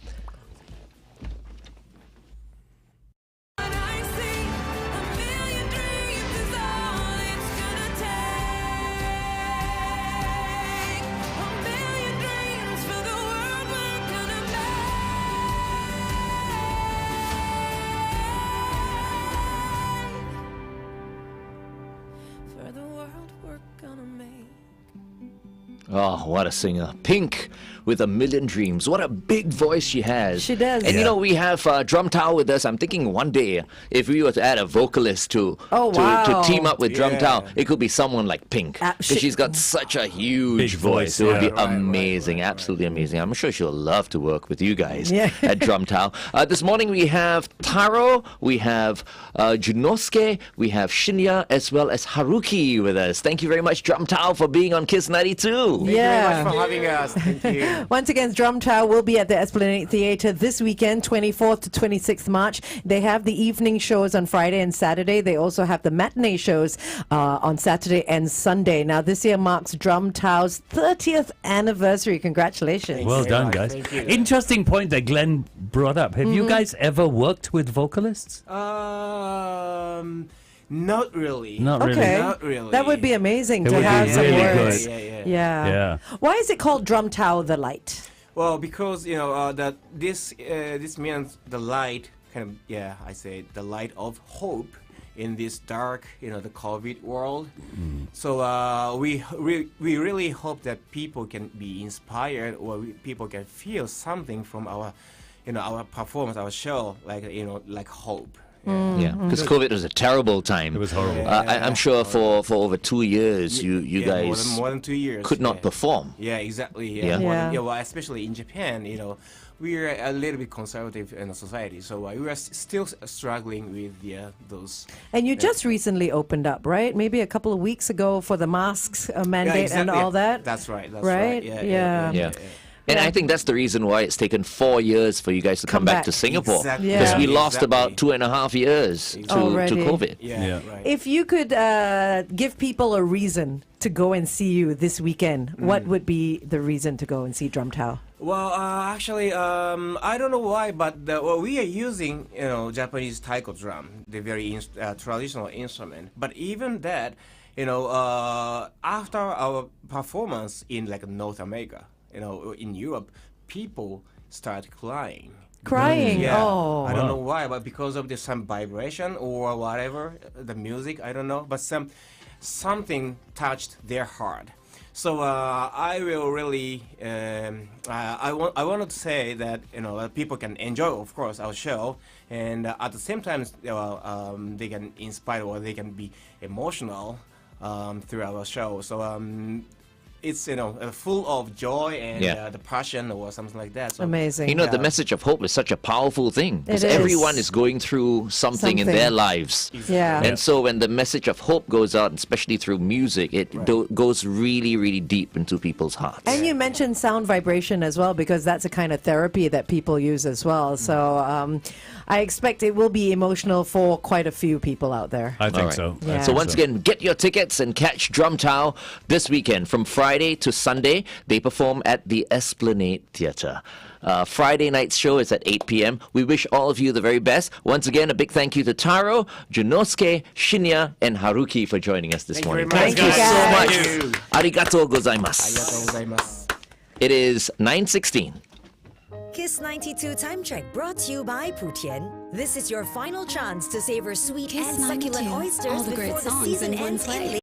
For the world we're gonna make. Oh, what a singer. Pink with a million dreams. What a big voice she has. She does. And Yeah. we have Drum Tao with us. I'm thinking one day, if we were to add a vocalist to wow. team up with Drum Yeah. Tao, it could be someone like Pink. Because she's got such a huge Big voice. voice, It would be yeah. amazing. Absolutely amazing. I'm sure she'll love to work with you guys Yeah. at Drum Tao. This morning we have Taro, we have Junosuke, we have Shinya, as well as Haruki with us. Thank you very much, Drum Tao, for being on Kiss 92. Thank you very Yeah. much for having us. Thank you. Once again, Drum Tao will be at the Esplanade Theatre this weekend, 24th to 26th March. They have the evening shows on Friday and Saturday. They also have the matinee shows on Saturday and Sunday. Now, this year marks Drum Tao's 30th anniversary. Congratulations. Well very done, much. guys. Thank you. Interesting point that Glenn brought up. Have you guys ever worked with vocalists? Not really. Not really. Okay. Not really. That would be amazing It to would be have some really words. good. Yeah. Why is it called Drum Tao the Light? Well, because that this means the light, kind of I say the light of hope in this dark, the COVID world. So we really hope that people can be inspired or people can feel something from our, our performance, our show, like hope. Yeah, because COVID was a terrible time. It was horrible. I'm sure for over 2 years, you Yeah, guys more than 2 years could not perform. Yeah, exactly. Yeah. Yeah, Yeah. well, especially in Japan, we are a little bit conservative in the society, so we are still struggling with those. And you just recently opened up, right? Maybe a couple of weeks ago for the masks mandate and exactly. all that. That's right. That's Right? right. Yeah. And I think that's the reason why it's taken 4 years for you guys to come back to Singapore. Exactly. Because Yeah. we lost Exactly. about 2.5 years to Already. COVID. Yeah. Right. If you could give people a reason to go and see you this weekend, what would be the reason to go and see Drum Tao? Well, actually, I don't know why, but we are using, Japanese taiko drum, the very traditional instrument. But even that, after our performance in North America, in Europe, people start crying. Crying? Yeah. Oh. I don't know why, but because of some vibration or whatever, the music, I don't know, but something touched their heart. So I will really, I wanted to say that people can enjoy, of course, our show, and at the same time, they can inspire or they can be emotional through our show. So it's full of joy and the passion or something like that. So, Amazing. The message of hope is such a powerful thing because It is. everyone is going through something in their lives. Yeah. And so when the message of hope goes out, especially through music, it goes really, really deep into people's hearts. And you mentioned sound vibration as well, because that's a kind of therapy that people use as well. So I expect it will be emotional for quite a few people out there. I think All so. Yeah. So once again, get your tickets and catch Drum Tao this weekend from Friday to Sunday. They perform at the Esplanade Theatre. Friday night's show is at 8 p.m. We wish all of you the very best. Once again, a big thank you to Taro, Junosuke, Shinya, and Haruki for joining us this morning. Thank you you so much. Thank you. Arigatou gozaimasu. Arigatou gozaimasu. It is 9:16. Kiss 92 Time Check brought to you by Putian. This is your final chance to savor sweet Kiss and succulent 92. oysters All the great before the songs season in one ends place.